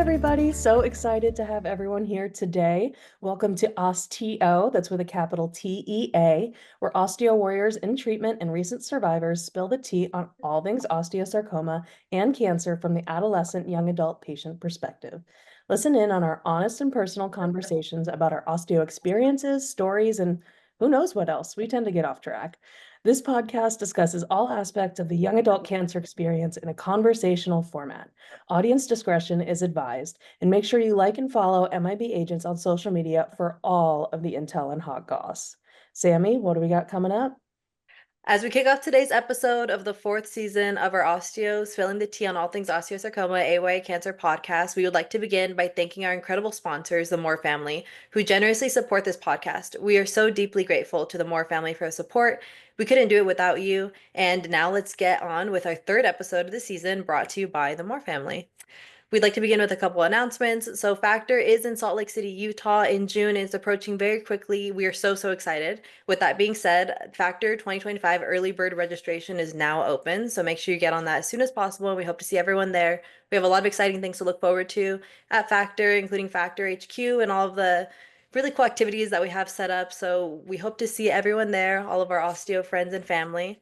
everybody. So excited to have everyone here today. Welcome to osTEAo, that's with a capital TEA, where osteo warriors in treatment and recent survivors spill the tea on all things osteosarcoma and cancer from the adolescent young adult patient perspective. Listen in on our honest and personal conversations about our osteo experiences, stories, and who knows what else. We tend to get off track. This podcast discusses all aspects of the young adult cancer experience in a conversational format. Audience discretion is advised, and make sure you like and follow MIB agents on social media for all of the intel and hot goss. Sammy, what do we got coming up? As we kick off today's episode of the fourth season of our Osteos, spilling the tea on all things osteosarcoma, AYA Cancer podcast, we would like to begin by thanking our incredible sponsors, the Moore family, who generously support this podcast. We are so deeply grateful to the Moore family for their support. We couldn't do it without you. And now let's get on with our third episode of the season, brought to you by the Moore family. We'd like to begin with a couple announcements. So Factor is in Salt Lake City, Utah in June. It's approaching very quickly. We are so excited. With that being said, Factor 2025 early bird registration is now open. So make sure you get on that as soon as possible. We hope to see everyone there. We have a lot of exciting things to look forward to at Factor, including Factor HQ and all of the really cool activities that we have set up. So we hope to see everyone there, all of our osteo friends and family.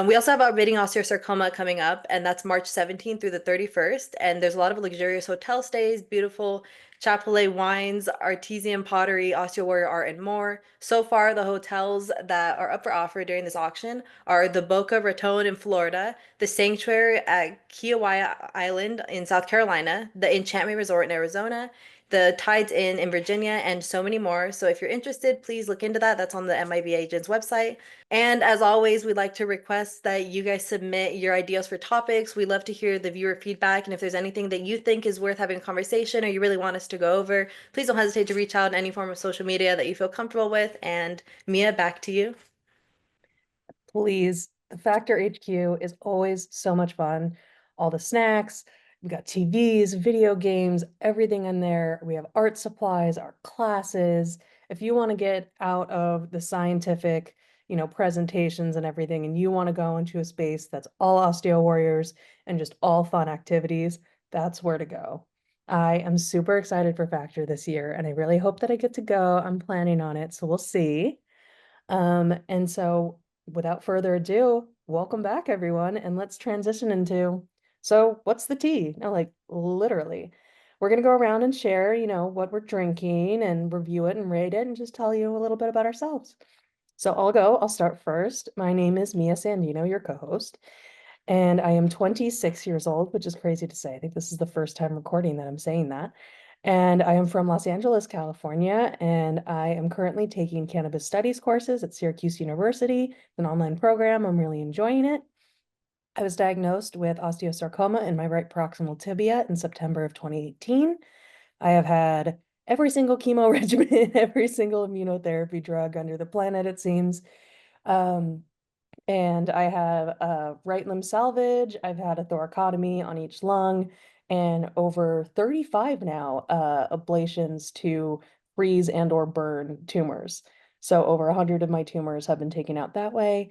We also have our Bidding Osteosarcoma coming up, and that's March 17th through the 31st. And there's a lot of luxurious hotel stays, beautiful Chapellet wines, artesian pottery, osteo warrior art, and more. So far, the hotels that are up for offer during this auction are the Boca Raton in Florida, the Sanctuary at Kiawah Island in South Carolina, the Enchantment Resort in Arizona, the Tides Inn in Virginia, and so many more. So if you're interested, please look into that. That's on the MIB Agents website. And as always, we'd like to request that you guys submit your ideas for topics. We love to hear the viewer feedback. And if there's anything that you think is worth having a conversation or you really want us to go over, please don't hesitate to reach out in any form of social media that you feel comfortable with. And Mia, back to you. Please, the Factor HQ is always so much fun. All the snacks, we've got TVs, video games, everything in there. We have art supplies, our classes. If you want to get out of the scientific, presentations and everything, and you want to go into a space that's all osteo warriors and just all fun activities, that's where to go. I am super excited for Factor this year, and I really hope that I get to go. I'm planning on it, so we'll see. And so without further ado, welcome back, everyone, and let's transition into, so what's the tea? No, like literally. We're gonna go around and share, what we're drinking and review it and rate it and just tell you a little bit about ourselves. So I'll start first. My name is Mia Sandino, your co-host, and I am 26 years old, which is crazy to say. I think this is the first time recording that I'm saying that. And I am from Los Angeles, California, and I am currently taking cannabis studies courses at Syracuse University, an online program. I'm really enjoying it. I was diagnosed with osteosarcoma in my right proximal tibia in September of 2018. I have had every single chemo regimen, every single immunotherapy drug under the planet, it seems. Um, and I have a right limb salvage. I've had a thoracotomy on each lung and over 35 now ablations to freeze and or burn tumors. So over 100 of my tumors have been taken out that way.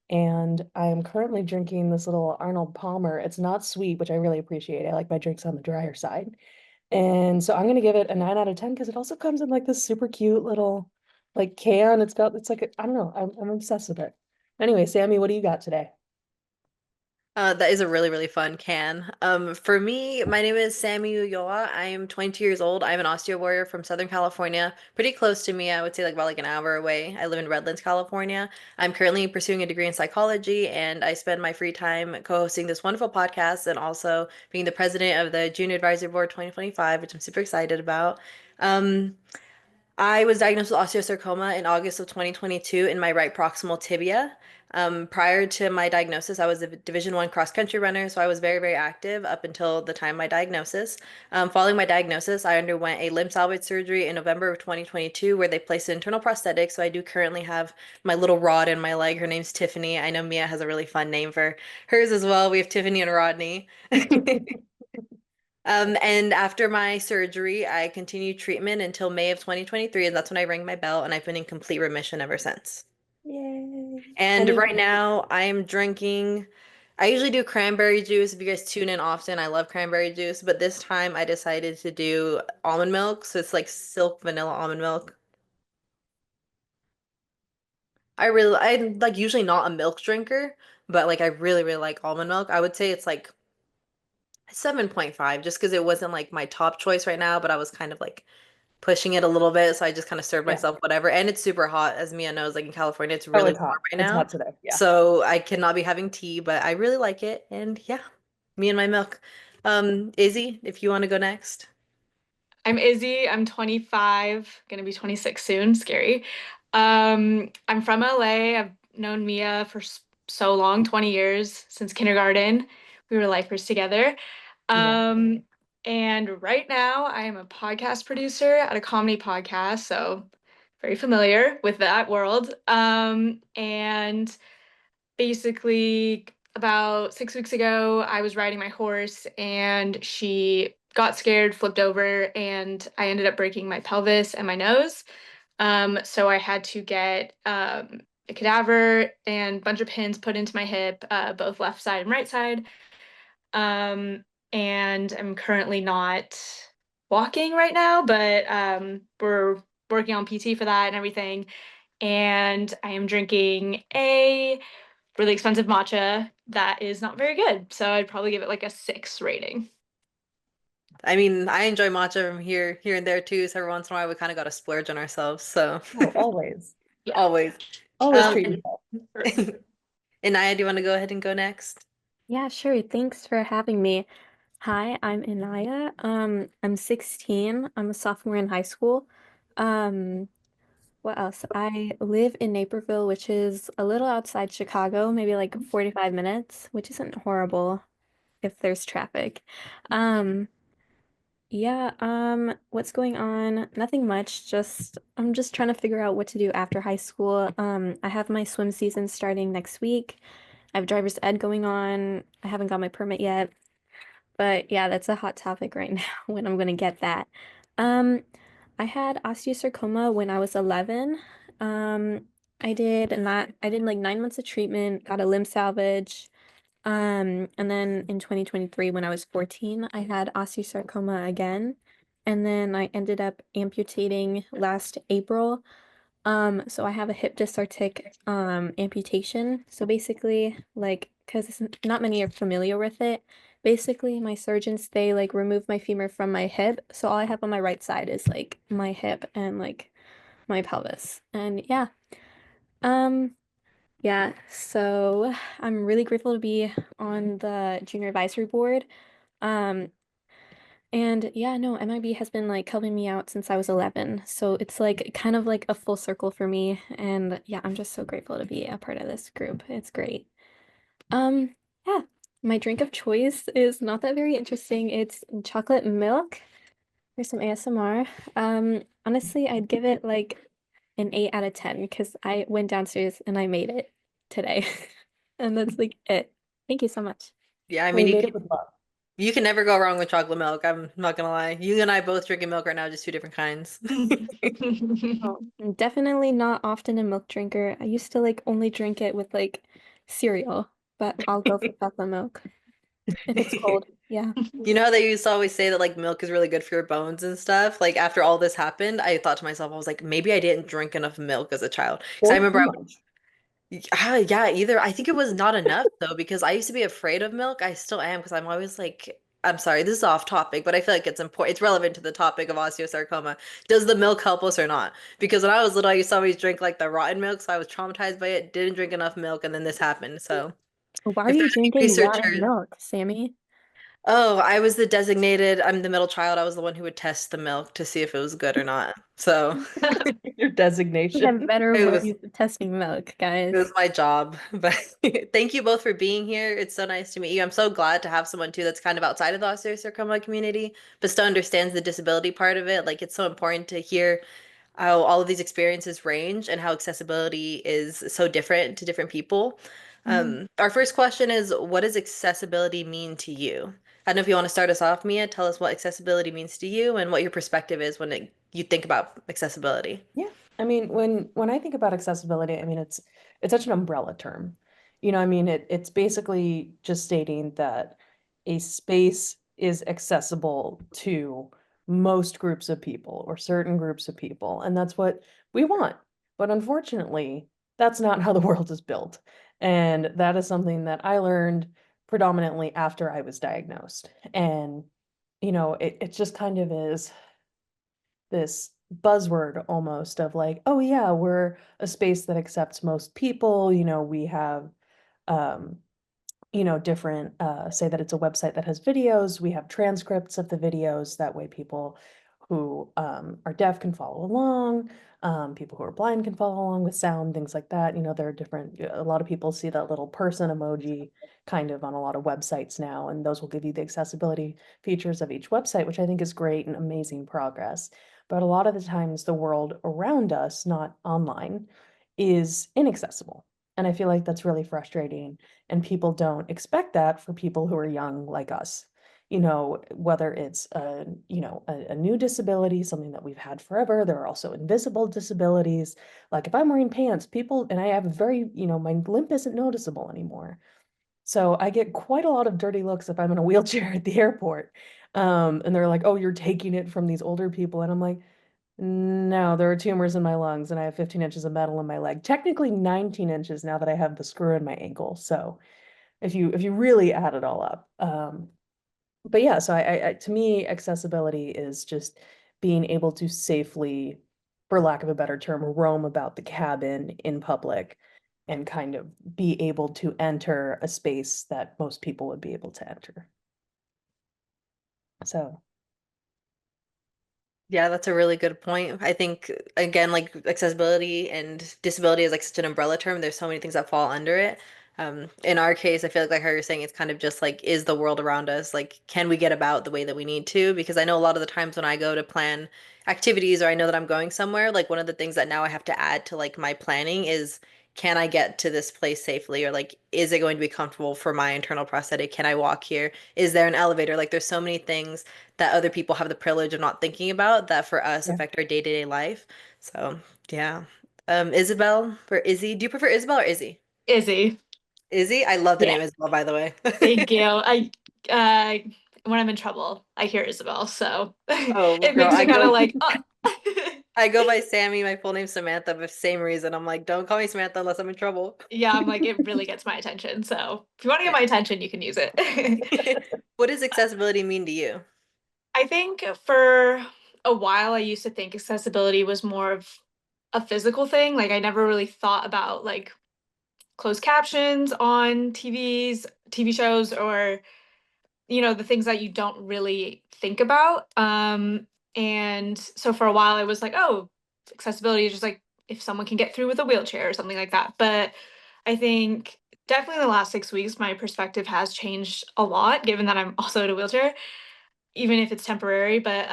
And I am currently drinking this little Arnold Palmer. It's not sweet, which I really appreciate. I like my drinks on the drier side. And so I'm gonna give it a 9 out of 10 because it also comes in like this super cute little like can. It's like I don't know, I'm obsessed with it. Anyway, Sammy, what do you got today? That is a really fun can. For me, my name is Sammy Ulloa. I am 22 years old. I'm an osteo warrior from Southern California, pretty close to me. I would say like about like an hour away. I live in Redlands, California. I'm currently pursuing a degree in psychology, and I spend my free time co-hosting this wonderful podcast and also being the president of the Junior Advisory Board 2025, which I'm super excited about. Um, I was diagnosed with osteosarcoma in August of 2022 in my right proximal tibia. Prior to my diagnosis, I was a Division One cross country runner, so I was very active up until the time of my diagnosis. Following my diagnosis, I underwent a limb salvage surgery in November of 2022, where they placed internal prosthetics. So I do currently have my little rod in my leg. Her name's Tiffany. I know Mia has a really fun name for hers as well. We have Tiffany and Rodney. And after my surgery, I continued treatment until May of 2023, and that's when I rang my bell, and I've been in complete remission ever since. Yay. And Any right now, I am drinking. I usually do cranberry juice. If you guys tune in often, I love cranberry juice, but this time I decided to do almond milk, so it's like silk vanilla almond milk. I'm like usually not a milk drinker, but like I really, really like almond milk. I would say it's like 7.5 just because it wasn't like my top choice right now, but I was kind of like pushing it a little bit, so I just kind of served Yeah. myself whatever. And it's super hot, as Mia knows, like in California, it's Oh, really it's warm hot. right It's now. hot today. Yeah. So I cannot be having tea, but I really like it. And yeah, me and my milk. Izzy, if you want to go next. I'm Izzy. I'm 25, gonna be 26 soon. Scary. I'm from LA. I've known Mia for so long, 20 years, since kindergarten. We were lifers together. Yeah. Um, and right now I am a podcast producer at a comedy podcast, so very familiar with that world. And basically about 6 weeks ago, I was riding my horse and she got scared, flipped over, and I ended up breaking my pelvis and my nose. So I had to get a cadaver and a bunch of pins put into my hip, both left side and right side. And I'm currently not walking right now, but we're working on PT for that and everything. And I am drinking a really expensive matcha that is not very good. So I'd probably give it like a 6 rating. I mean, I enjoy matcha from here and there too. So every once in a while, we kind of got to splurge on ourselves. So Oh, always. Yeah. always. Always Um, treat yourself. Inaya, do you want to go ahead and go next? Yeah, sure. Thanks for having me. Hi, I'm Inaaya. I'm 16. I'm a sophomore in high school. Um, what else? I live in Naperville, which is a little outside Chicago, maybe like 45 minutes, which isn't horrible if there's traffic. Um, yeah, what's going on? Nothing much. Just I'm just trying to figure out what to do after high school. I have my swim season starting next week. I have driver's ed going on. I haven't got my permit yet. But yeah, that's a hot topic right now when I'm gonna get that. Um, I had osteosarcoma when I was 11. Um, I did like 9 months of treatment, got a limb salvage. And then in 2023, when I was 14, I had osteosarcoma again. And then I ended up amputating last April. So I have a hip dysartic amputation. So basically, like, because not many are familiar with it, basically my surgeons they like remove my femur from my hip. So all I have on my right side is like my hip and like my pelvis. And yeah. Um yeah, so I'm really grateful to be on the junior advisory board. Um and yeah, no, MIB has been like helping me out since I was 11. So it's like kind of like a full circle for me. And yeah, I'm just so grateful to be a part of this group. It's great. Um, yeah, my drink of choice is not that very interesting. It's chocolate milk. Here's some ASMR. Honestly, I'd give it like an 8 out of 10 because I went downstairs and I made it today. And that's like it. Thank you so much. Yeah, I Well, mean, you made it with love. you can never go wrong with chocolate milk. I'm not gonna lie. You and I both drinking milk right now, just two different kinds. Oh, I'm definitely not often a milk drinker. I used to like only drink it with like cereal, but I'll go for chocolate milk if it's cold. Yeah. You know how they used to always say that like milk is really good for your bones and stuff? Like after all this happened, I thought to myself, I was like, maybe I didn't drink enough milk as a child. Because I Or remember too I much. would, yeah, either. I think it was not enough though, because I used to be afraid of milk. I still am because I'm always like, I'm sorry, this is off topic, but I feel like it's important. It's relevant to the topic of osteosarcoma. Does the milk help us or not? Because when I was little, I used to always drink like the rotten milk, so I was traumatized by it, didn't drink enough milk, and then this happened. So Why are if you there's any drinking rotten researchers, milk, Sammy? oh, I was the designated, I'm the middle child. I was the one who would test the milk to see if it was good or not. So Your We have designation. better it was ways of testing milk, it was guys. my job. But thank you both for being here. It's so nice to meet you. I'm so glad to have someone too that's kind of outside of the osteosarcoma community, but still understands the disability part of it. Like it's so important to hear how all of these experiences range and how accessibility is so different to different people. Our first question is, what does accessibility mean to you? I don't know if you want to start us off, Mia. Tell us what accessibility means to you and what your perspective is when you think about accessibility. Yeah. I mean, when I think about accessibility, I mean it's such an umbrella term. I mean, it's basically just stating that a space is accessible to most groups of people or certain groups of people, and that's what we want. But unfortunately, that's not how the world is built. And that is something that I learned predominantly after I was diagnosed. And, it just kind of is this buzzword almost of like, oh yeah, we're a space that accepts most people. We have um, different, say that it's a website that has videos. We have transcripts of the videos. That way people who are deaf can follow along. People who are blind can follow along with sound, things like that. There are different, a lot of people see that little person emoji kind of on a lot of websites now, and those will give you the accessibility features of each website, which I think is great and amazing progress. But a lot of the times the world around us, not online, is inaccessible. And I feel like that's really frustrating, and people don't expect that for people who are young like us. Whether it's a new disability, something that we've had forever. There are also invisible disabilities. Like if I'm wearing pants, people, and I have a very, my limp isn't noticeable anymore. So I get quite a lot of dirty looks if I'm in a wheelchair at the airport. And they're like, oh, you're taking it from these older people. And I'm like, no, there are tumors in my lungs and I have 15 inches of metal in my leg. Technically 19 inches now that I have the screw in my ankle. So if you really add it all up. But yeah, so to me, accessibility is just being able to safely, for lack of a better term, roam about the cabin in public and kind of be able to enter a space that most people would be able to enter. So Yeah, that's a really good point. I think, again, like accessibility and disability is like such an umbrella term. There's so many things that fall under it. In our case, I feel like how you're saying, it's kind of just like, is the world around us, like, can we get about the way that we need to? Because I know a lot of the times when I go to plan activities or I know that I'm going somewhere, like one of the things that now I have to add to like my planning is, can I get to this place safely? Or like, is it going to be comfortable for my internal prosthetic? Can I walk here? Is there an elevator? Like, there's so many things that other people have the privilege of not thinking about that for us yeah. affect our day-to-day life. So yeah. Isabelle or Izzy. Do you prefer Isabelle or Izzy? Izzy. Izzy? I love the Yeah. name Isabelle, by the way. Thank you. Uh when I'm in trouble, I hear Isabelle, so Oh, it girl, makes I me kind go of like, oh. I go by Sammy. My full name's Samantha, but same reason. I'm like, don't call me Samantha unless I'm in trouble. Yeah, I'm like, it really gets my attention. So if you want to get Yeah. my attention, you can use it. What does accessibility mean to you? I think for a while, I used to think accessibility was more of a physical thing. Like I never really thought about like closed captions on TV shows, or the things that you don't really think about. And so for a while, I was like, oh, accessibility is just like if someone can get through with a wheelchair or something like that. But I think definitely in the last 6 weeks, my perspective has changed a lot, given that I'm also in a wheelchair, even if it's temporary. But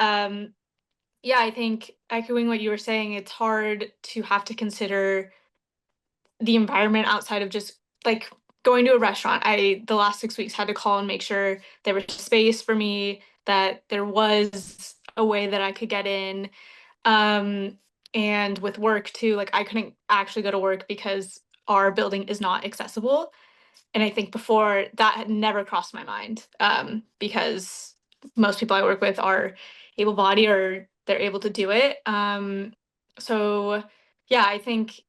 yeah, I think echoing what you were saying, it's hard to have to consider the environment outside of just like going to a restaurant. The last 6 weeks had to call and make sure there was space for me, that there was a way that I could get in. Um, and with work too, like I couldn't actually go to work because our building is not accessible. And I think before that had never crossed my mind, because most people I work with are able-bodied or they're able to do it. So yeah, I think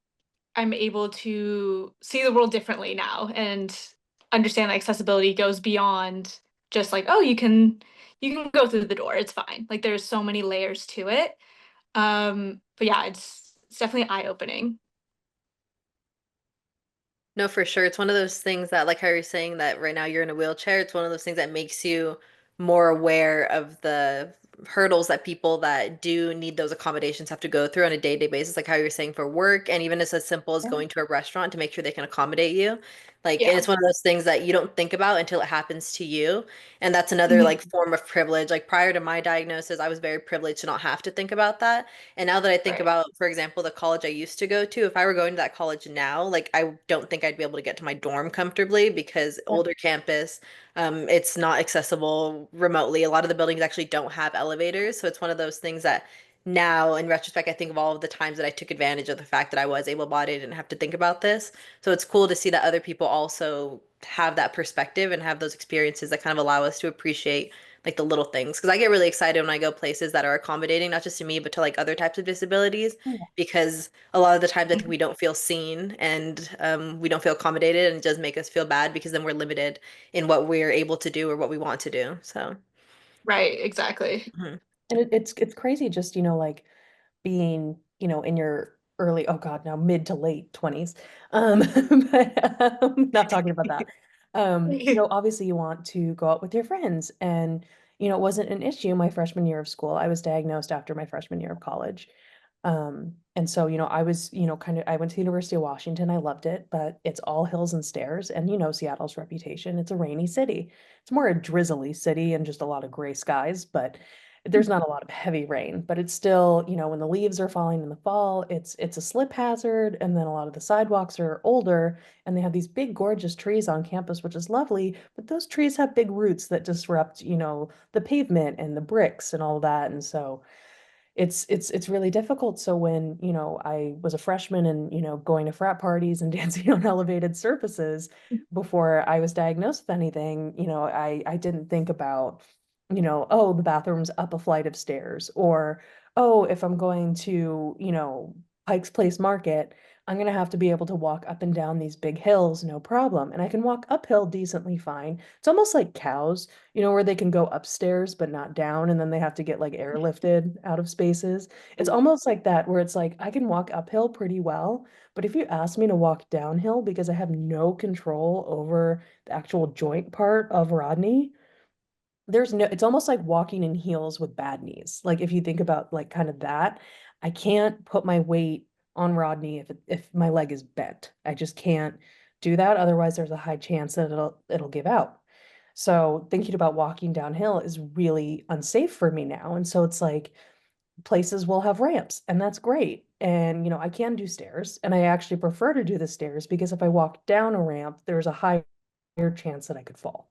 I'm able to see the world differently now and understand that accessibility goes beyond just like, oh, you can go through the door, it's fine. Like there's so many layers to it. But yeah, it's definitely eye-opening. No, for sure. It's one of those things that, like how you're saying that right now you're in a wheelchair, it's one of those things that makes you more aware of the hurdles that people that do need those accommodations have to go through on a day-to-day basis, like how you're saying for work, and even as simple as Yeah. going to a restaurant to make sure they can accommodate you. Like, and Yeah. it's one of those things that you don't think about until it happens to you. And that's another Mhm. like form of privilege. Like prior to my diagnosis, I was very privileged to not have to think about that. And now that I think Right. about, for example, the college I used to go to, if I were going to that college now, like I don't think I'd be able to get to my dorm comfortably because Yeah. older campus, it's not accessible remotely. A lot of the buildings actually don't have elevators, so it's one of those things that now in retrospect, I think of all of the times that I took advantage of the fact that I was able-bodied and have to think about this. So it's cool to see that other people also have that perspective and have those experiences that kind of allow us to appreciate like the little things. Because I get really excited when I go places that are accommodating, not just to me, but to like other types of disabilities, because a lot of the times I think we don't feel seen and we don't feel accommodated, and it does make us feel bad because then we're limited in what we're able to do or what we want to do. So, Right, exactly. mhm. And it's crazy just, like being, in your early, oh God, now mid to late 20s. Um, but not talking about that. Obviously you want to go out with your friends and, it wasn't an issue my freshman year of school. I was diagnosed after my freshman year of college. And so, I was, I went to the University of Washington. I loved it, but it's all hills and stairs. And Seattle's reputation, it's a rainy city. It's more a drizzly city and just a lot of gray skies, but there's not a lot of heavy rain, but it's still, when the leaves are falling in the fall, it's a slip hazard. And then a lot of the sidewalks are older and they have these big, gorgeous trees on campus, which is lovely. But those trees have big roots that disrupt, the pavement and the bricks and all that. And so it's really difficult. So when, I was a freshman and, going to frat parties and dancing on elevated surfaces before I was diagnosed with anything, I didn't think about, oh, the bathroom's up a flight of stairs, or, oh, if I'm going to, Pike's Place Market, I'm gonna have to be able to walk up and down these big hills, no problem. And I can walk uphill decently fine. It's almost like cows, where they can go upstairs but not down, and then they have to get like airlifted out of spaces. It's almost like that, where it's like I can walk uphill pretty well, but if you ask me to walk downhill because I have no control over the actual joint part of Rodney, it's almost like walking in heels with bad knees. Like if you think about like kind of that, I can't put my weight on Rodney if my leg is bent. I just can't do that. Otherwise, there's a high chance that it'll give out. So thinking about walking downhill is really unsafe for me now. And so it's like places will have ramps, and that's great. And I can do stairs, and I actually prefer to do the stairs because if I walk down a ramp, there's a higher chance that I could fall.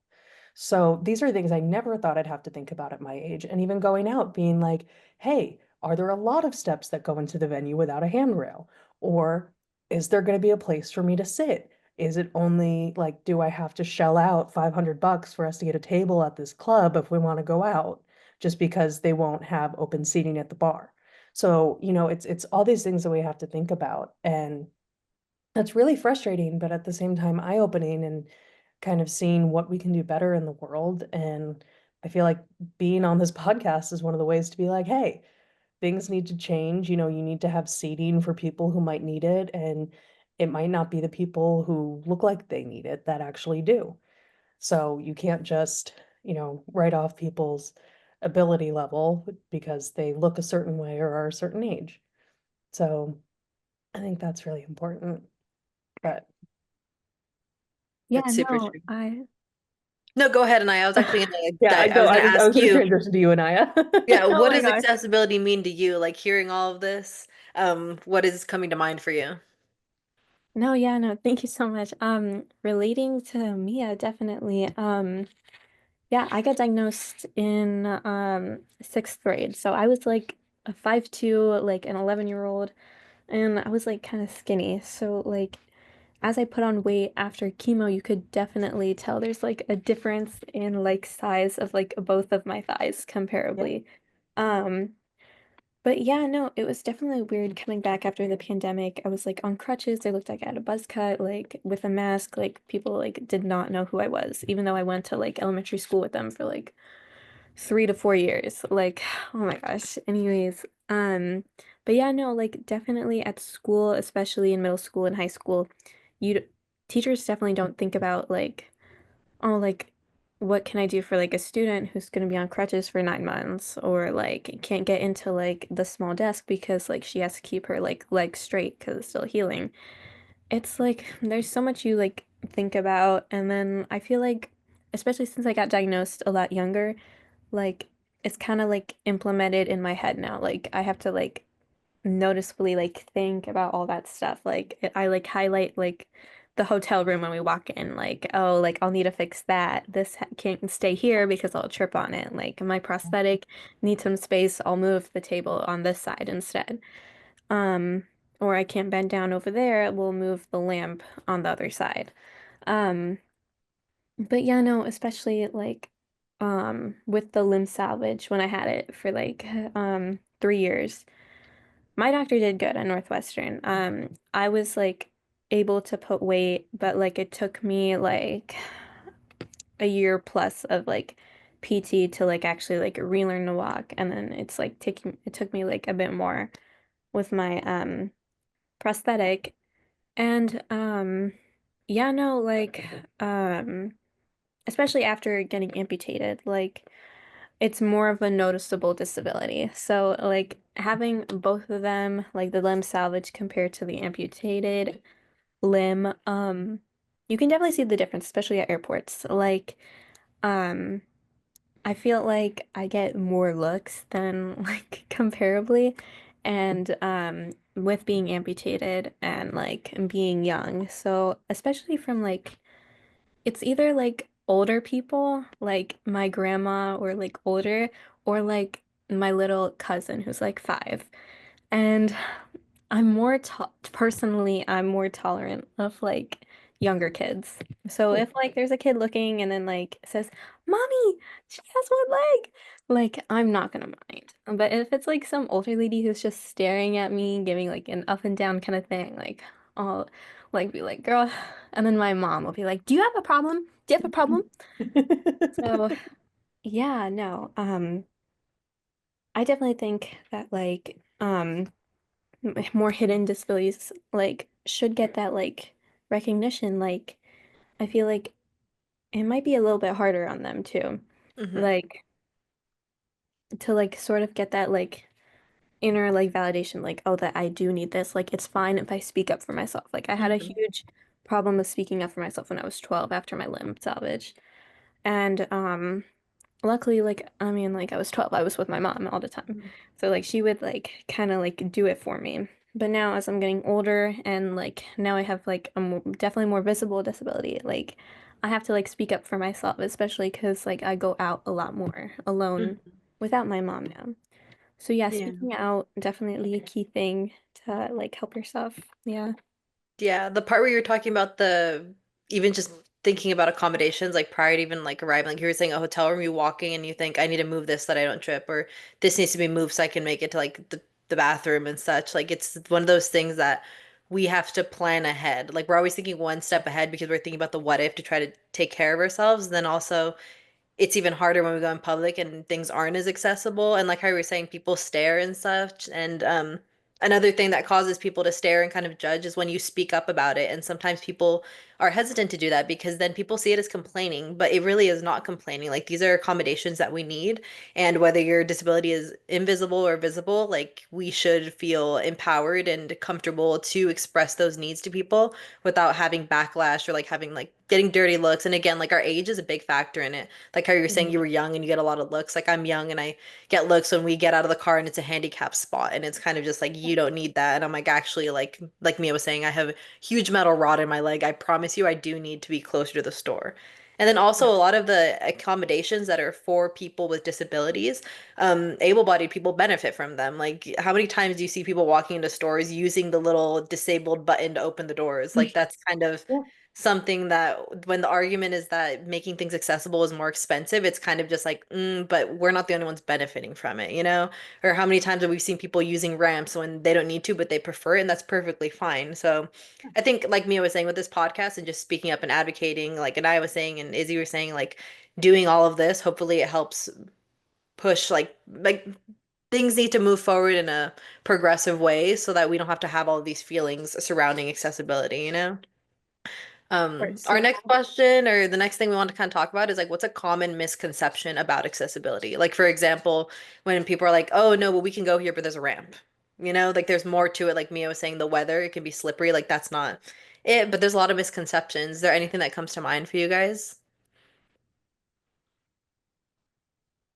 So these are things I never thought I'd have to think about at my age. And even going out, being like, hey, are there a lot of steps that go into the venue without a handrail? Or is there going to be a place for me to sit? Is it only like, do I have to shell out $500 for us to get a table at this club if we want to go out, just because they won't have open seating at the bar? So, it's all these things that we have to think about. And that's really frustrating, but at the same time eye-opening, and kind of seeing what we can do better in the world. And I feel like being on this podcast is one of the ways to be like, hey, things need to change. You need to have seating for people who might need it. And it might not be the people who look like they need it that actually do. So you can't just, write off people's ability level because they look a certain way or are a certain age. So I think that's really important. But Yeah, That's super no, true. I No, go ahead, and I was actually gonna yeah, I I know was gonna I was ask gonna you, transition to you, Anaya. yeah, oh what my does gosh. accessibility mean to you? Like hearing all of this, what is coming to mind for you? No, yeah, no, thank you so much. Relating to Mia, definitely. Yeah, I got diagnosed in sixth grade. So I was like a 5'2", like an 11-year-old, and I was like kind of skinny. So like as I put on weight after chemo, you could definitely tell there's like a difference in like size of like both of my thighs Yep. comparably. Um, but yeah, no, it was definitely weird coming back after the pandemic. I was like on crutches. I looked like I had a buzz cut, like with a mask. Like people like did not know who I was, even though I went to like elementary school with them for like 3 to 4 years. Like, oh my gosh. Anyways, but yeah, no, like definitely at school, especially in middle school and high school, you teachers definitely don't think about like, oh, like what can I do for like a student who's going to be on crutches for 9 months, or like can't get into like the small desk because like she has to keep her like legs straight because it's still healing. It's like there's so much you like think about, and then I feel like especially since I got diagnosed a lot younger, like it's kind of like implemented in my head now. Like I have to like noticeably like think about all that stuff. Like I like highlight like the hotel room when we walk in, like, oh, like I'll need to fix that. Can't stay here because I'll trip on it. Like my prosthetic needs some space. I'll move the table on this side instead. Um, or I can't bend down over there. We'll move the lamp on the other side. Um, but yeah, no, especially like with the limb salvage when I had it for like 3 years. My doctor did good at Northwestern. I was like able to put weight, but like it took me like a year plus of like PT to like actually like relearn to walk. And then it took me like a bit more with my prosthetic. And yeah, no, like especially after getting amputated, like it's more of a noticeable disability. So like having both of them, like the limb salvage compared to the amputated limb, you can definitely see the difference, especially at airports. Like, um, I feel like I get more looks than like comparably. And with being amputated and like being young. So especially from like it's either like older people, like my grandma or like older, or like my little cousin who's like 5. And I'm more tolerant of like younger kids. So if like there's a kid looking and then like says, "Mommy, she has one leg," like I'm not gonna mind. But if it's like some older lady who's just staring at me, giving like an up and down kind of thing, like I'll like be like, "Girl," and then my mom will be like, "Do you have a problem? Do you have a problem?" So yeah, no, I definitely think that like more hidden disabilities like should get that like recognition. Like I feel like it might be a little bit harder on them too. Hmm. Like to like sort of get that like inner like validation, like, oh, that I do need this. Like it's fine if I speak up for myself. Like I had a Hmm. huge problem with speaking up for myself when I was 12 after my limb salvage. And luckily, like, I mean, like, I was 12, I was with my mom all the time. So, like, she would, like, kind of, like, do it for me. But now, as I'm getting older and, like, now I have, like, definitely more visible disability, like, I have to, like, speak up for myself, especially because, like, I go out a lot more alone Hmm. without my mom now. So, yeah, Yeah. speaking out, definitely a key thing to, like, help yourself. Yeah. Yeah, the part where you're talking about the even just thinking about accommodations, like prior to even like arriving, like you were saying a hotel room, you walking and you think, I need to move this so that I don't trip, or this needs to be moved so I can make it to like the bathroom and such. Like it's one of those things that we have to plan ahead. Like we're always thinking one step ahead because we're thinking about the what if to try to take care of ourselves. And then also it's even harder when we go in public and things aren't as accessible. And like how you were saying, people stare and such. And another thing that causes people to stare and kind of judge is when you speak up about it. And sometimes people are hesitant to do that because then people see it as complaining, but it really is not complaining. Like these are accommodations that we need. And whether your disability is invisible or visible, like we should feel empowered and comfortable to express those needs to people without having backlash or like having like getting dirty looks. And again, like our age is a big factor in it. Like how you were saying you were young and you get a lot of looks. Like I'm young and I get looks when we get out of the car and it's a handicap spot and it's kind of just like you don't need that. And I'm like actually like Mia was saying, I have a huge metal rod in my leg. I promise you I do need to be closer to the store. And then also a lot of the accommodations that are for people with disabilities, able-bodied people benefit from them. Like how many times do you see people walking into stores using the little disabled button to open the doors? Like that's kind of Yeah. something that when the argument is that making things accessible is more expensive, it's kind of just like, but we're not the only ones benefiting from it, you know? Or how many times have we seen people using ramps when they don't need to, but they prefer it, and that's perfectly fine. So I think, like Mia was saying with this podcast and just speaking up and advocating, like, and I was saying, and Izzy was saying, like, doing all of this, hopefully it helps push, like, things need to move forward in a progressive way so that we don't have to have all of these feelings surrounding accessibility, you know? Course. Our Yeah. next question or the next thing we want to kind of talk about is like, what's a common misconception about accessibility? Like, for example, when people are like, oh, no, well, we can go here, but there's a ramp. You know, like there's more to it. Like Mia was saying, the weather, it can be slippery. Like, that's not it, but there's a lot of misconceptions. Is there anything that comes to mind for you guys?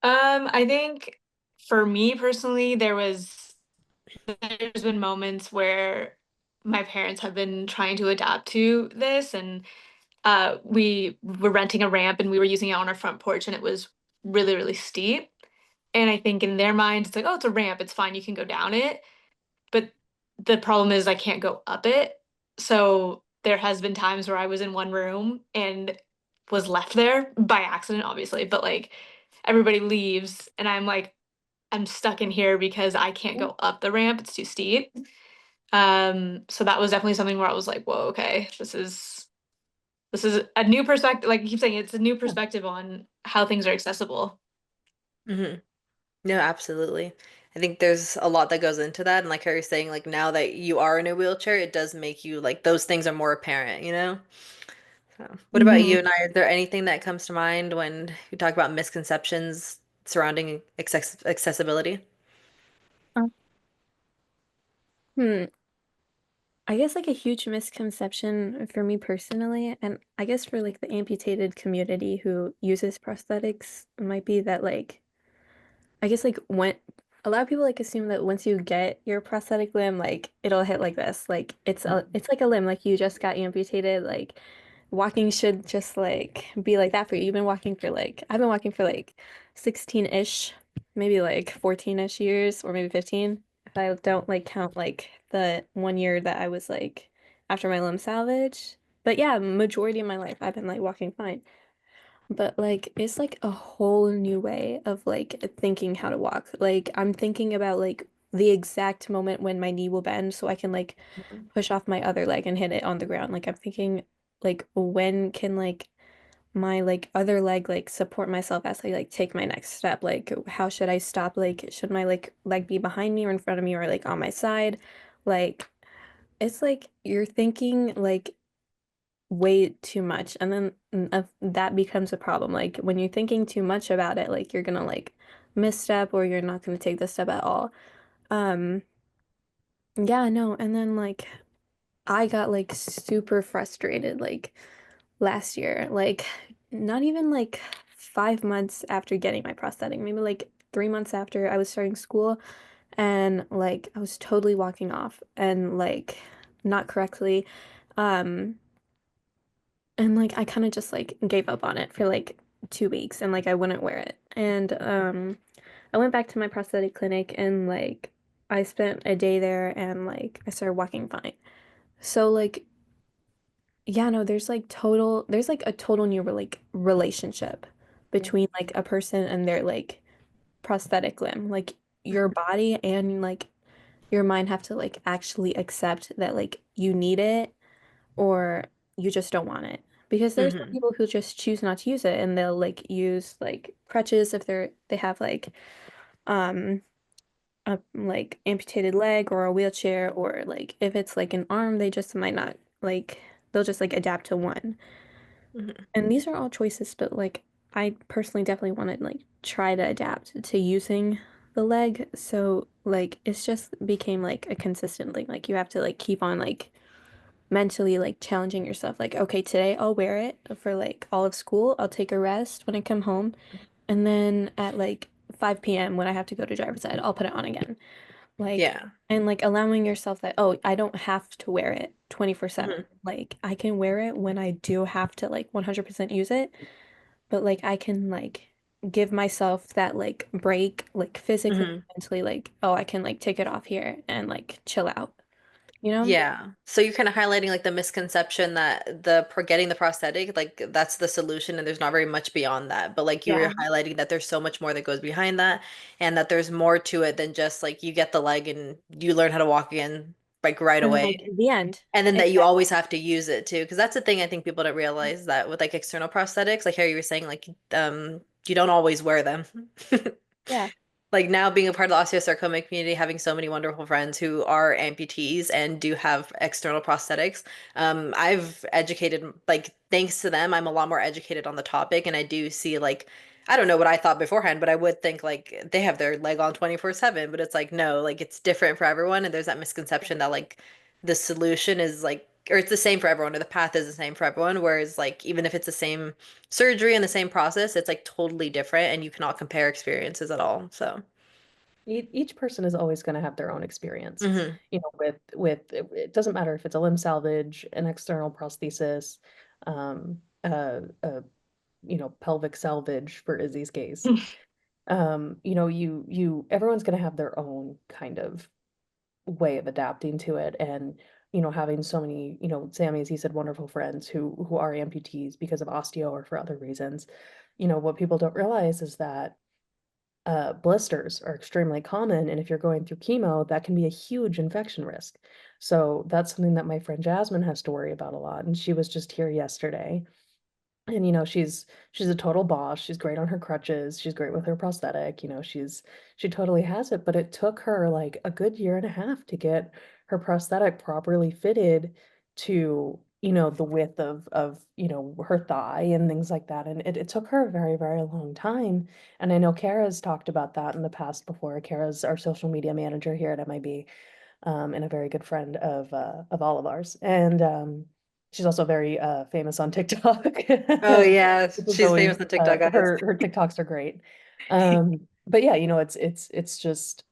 I think for me personally, there's been moments where my parents have been trying to adapt to this, and we were renting a ramp and we were using it on our front porch, and it was really, really steep. And I think in their minds, it's like, oh, it's a ramp, it's fine, you can go down it. But the problem is I can't go up it. So there has been times where I was in one room and was left there by accident, obviously, but like everybody leaves and I'm like, I'm stuck in here because I can't go up the ramp, it's too steep. So that was definitely something where I was like, whoa, okay, this is a new perspective. Like you keep saying, it's a new perspective on how things are accessible. Hmm. No, absolutely. I think there's a lot that goes into that. And like how you're saying, like now that you are in a wheelchair, it does make you like those things are more apparent, you know? So, what about you Mhm. and I? Is there anything that comes to mind when you talk about misconceptions surrounding accessibility? Uh, Hmm. I guess like a huge misconception for me personally, and I guess for like the amputated community who uses prosthetics might be that like I guess like when a lot of people like assume that once you get your prosthetic limb, like it'll hit like this. Like it's like a limb, like you just got amputated. Like walking should just like be like that for you. You've been walking for like I've been walking for like 16-ish, maybe like 14-ish years or maybe 15. If I don't like count like the 1 year that I was like after my limb salvage. But yeah, majority of my life I've been like walking fine. But like it's like a whole new way of like thinking how to walk. Like I'm thinking about like the exact moment when my knee will bend so I can like push off my other leg and hit it on the ground. Like I'm thinking like when can like my like other leg like support myself as I like take my next step? Like how should I stop? Like should my like leg be behind me or in front of me or like on my side? Like it's like you're thinking like way too much and then that becomes a problem like when you're thinking too much about it like you're gonna like misstep or you're not gonna take the step at all um yeah no and then like I got like super frustrated like last year like not even like 5 months after getting my prosthetic maybe like 3 months after I was starting school and like I was totally walking off and like not correctly um and like I kind of just like gave up on it for like 2 weeks and like I wouldn't wear it. And I went back to my prosthetic clinic and like I spent a day there and like I started walking fine. So like yeah, no, there's like a total new like relationship between like a person and their like prosthetic limb. Like your body and like your mind have to like actually accept that like you need it or you just don't want it. Because there's some Hmm. people who just choose not to use it and they'll like use like crutches if they have like um a like amputated leg or a wheelchair or like if it's like an arm they just might not like they'll just like adapt to one. Hmm. And these are all choices, but like I personally definitely want to like try to adapt to using the leg. So like it's just became like a consistent thing. Like you have to like keep on like mentally like challenging yourself like okay today I'll wear it for like all of school I'll take a rest when I come home and then at like 5 p.m. when I have to go to driver's ed I'll put it on again like Yeah. and like allowing yourself that oh I don't have to wear it 24/7 Hmm. like I can wear it when I do have to like 100% use it but like I can like give myself that like break like physically Hmm. mentally like oh I can like take it off here and like chill out you know. Yeah. So you're kind of highlighting like the misconception that getting the prosthetic, like that's the solution and there's not very much beyond that. But like you were Yeah. highlighting that there's so much more that goes behind that and that there's more to it than just like you get the leg and you learn how to walk again like right And like away. the end. And then that you Exactly. always have to use it too. Because that's the thing I think people don't realize that with like external prosthetics, like how you were saying, like you don't always wear them. Yeah. Like now being a part of the osteosarcoma community, having so many wonderful friends who are amputees and do have external prosthetics, I've educated, like thanks to them, I'm a lot more educated on the topic, and I do see like, I don't know what I thought beforehand, but I would think like they have their leg on 24/7, but it's like no, like it's different for everyone, and there's that misconception that like the solution is like, or it's the same for everyone, or the path is the same for everyone, whereas like even if it's the same surgery and the same process, it's like totally different and you cannot compare experiences at all. So, each person is always going to have their own experience. Hmm. It doesn't matter if it's a limb salvage, an external prosthesis, um, pelvic salvage for Izzy's case. Everyone's going to have their own kind of way of adapting to it, and having so many, Sammy, as he said, wonderful friends who are amputees because of osteo or for other reasons. What people don't realize is that blisters are extremely common, and if you're going through chemo, that can be a huge infection risk. So that's something that my friend Jasmine has to worry about a lot, and she was just here yesterday. And she's a total boss. She's great on her crutches. She's great with her prosthetic. She totally has it, but it took her like a good year and a half to get her prosthetic properly fitted to, the width of her thigh and things like that. And it took her a very, very long time. And I know Kara's talked about that in the past before. Kara's our social media manager here at MIB, and a very good friend of all of ours. And she's also very famous on TikTok, Oh yeah, which is she's always famous on TikTok, guys. her TikToks are great. But yeah, it's just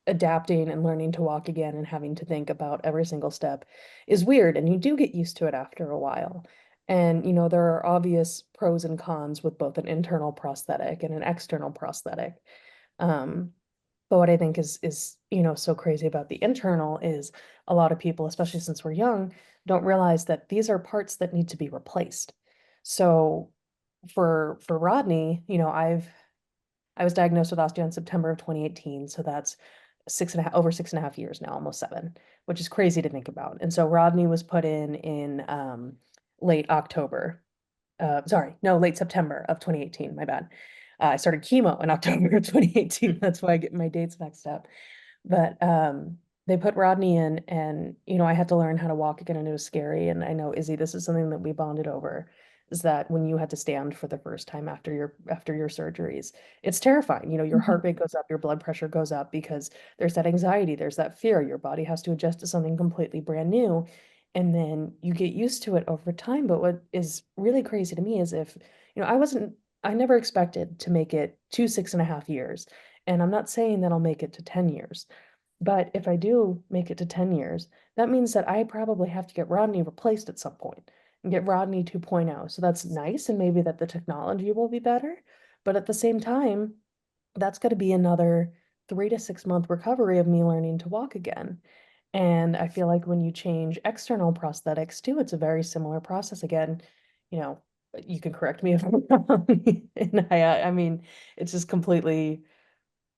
adapting and learning to walk again and having to think about every single step is weird, and you do get used to it after a while. And there are obvious pros and cons with both an internal prosthetic and an external prosthetic. Um, but what I think is so crazy about the internal is a lot of people, especially since we're young, don't realize that these are parts that need to be replaced. So for Rodney, I was diagnosed with osteo in September of 2018, so that's over 6.5 years now, almost 7, which is crazy to think about. And so Rodney was put in late October. Sorry, no, late September of 2018. My bad. I started chemo in October of 2018. That's why I get my dates mixed up. But they put Rodney in, and I had to learn how to walk again, and it was scary. And I know, Izzy, this is something that we bonded over, is that when you had to stand for the first time after your surgeries, it's terrifying. Your heart Mhm. rate goes up, your blood pressure goes up because there's that anxiety, there's that fear. Your body has to adjust to something completely brand new. And then you get used to it over time. But what is really crazy to me is if, I never expected to make it to 6.5 years. And I'm not saying that I'll make it to 10 years. But if I do make it to 10 years, that means that I probably have to get Rodney replaced at some point and get Rodney 2.0. So that's nice, and maybe that the technology will be better. But at the same time, that's going to be another 3 to 6 month recovery of me learning to walk again. And I feel like when you change external prosthetics too, it's a very similar process again. You know, you can correct me if I'm wrong. And I mean, it's just completely,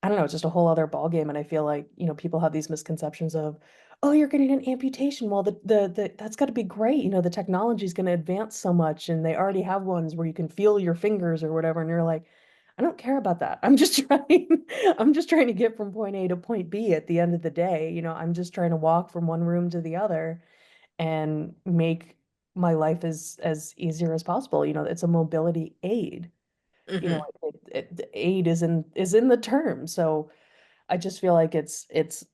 I don't know, it's just a whole other ballgame. And I feel like, people have these misconceptions of, oh, you're getting an amputation. Well, that's got to be great. The technology is going to advance so much, and they already have ones where you can feel your fingers or whatever. And you're like, I don't care about that. I'm just trying, I'm just trying to get from point A to point B at the end of the day. I'm just trying to walk from one room to the other and make my life as easier as possible. It's a mobility aid. Hmm. The aid is in the term. So I just feel like it's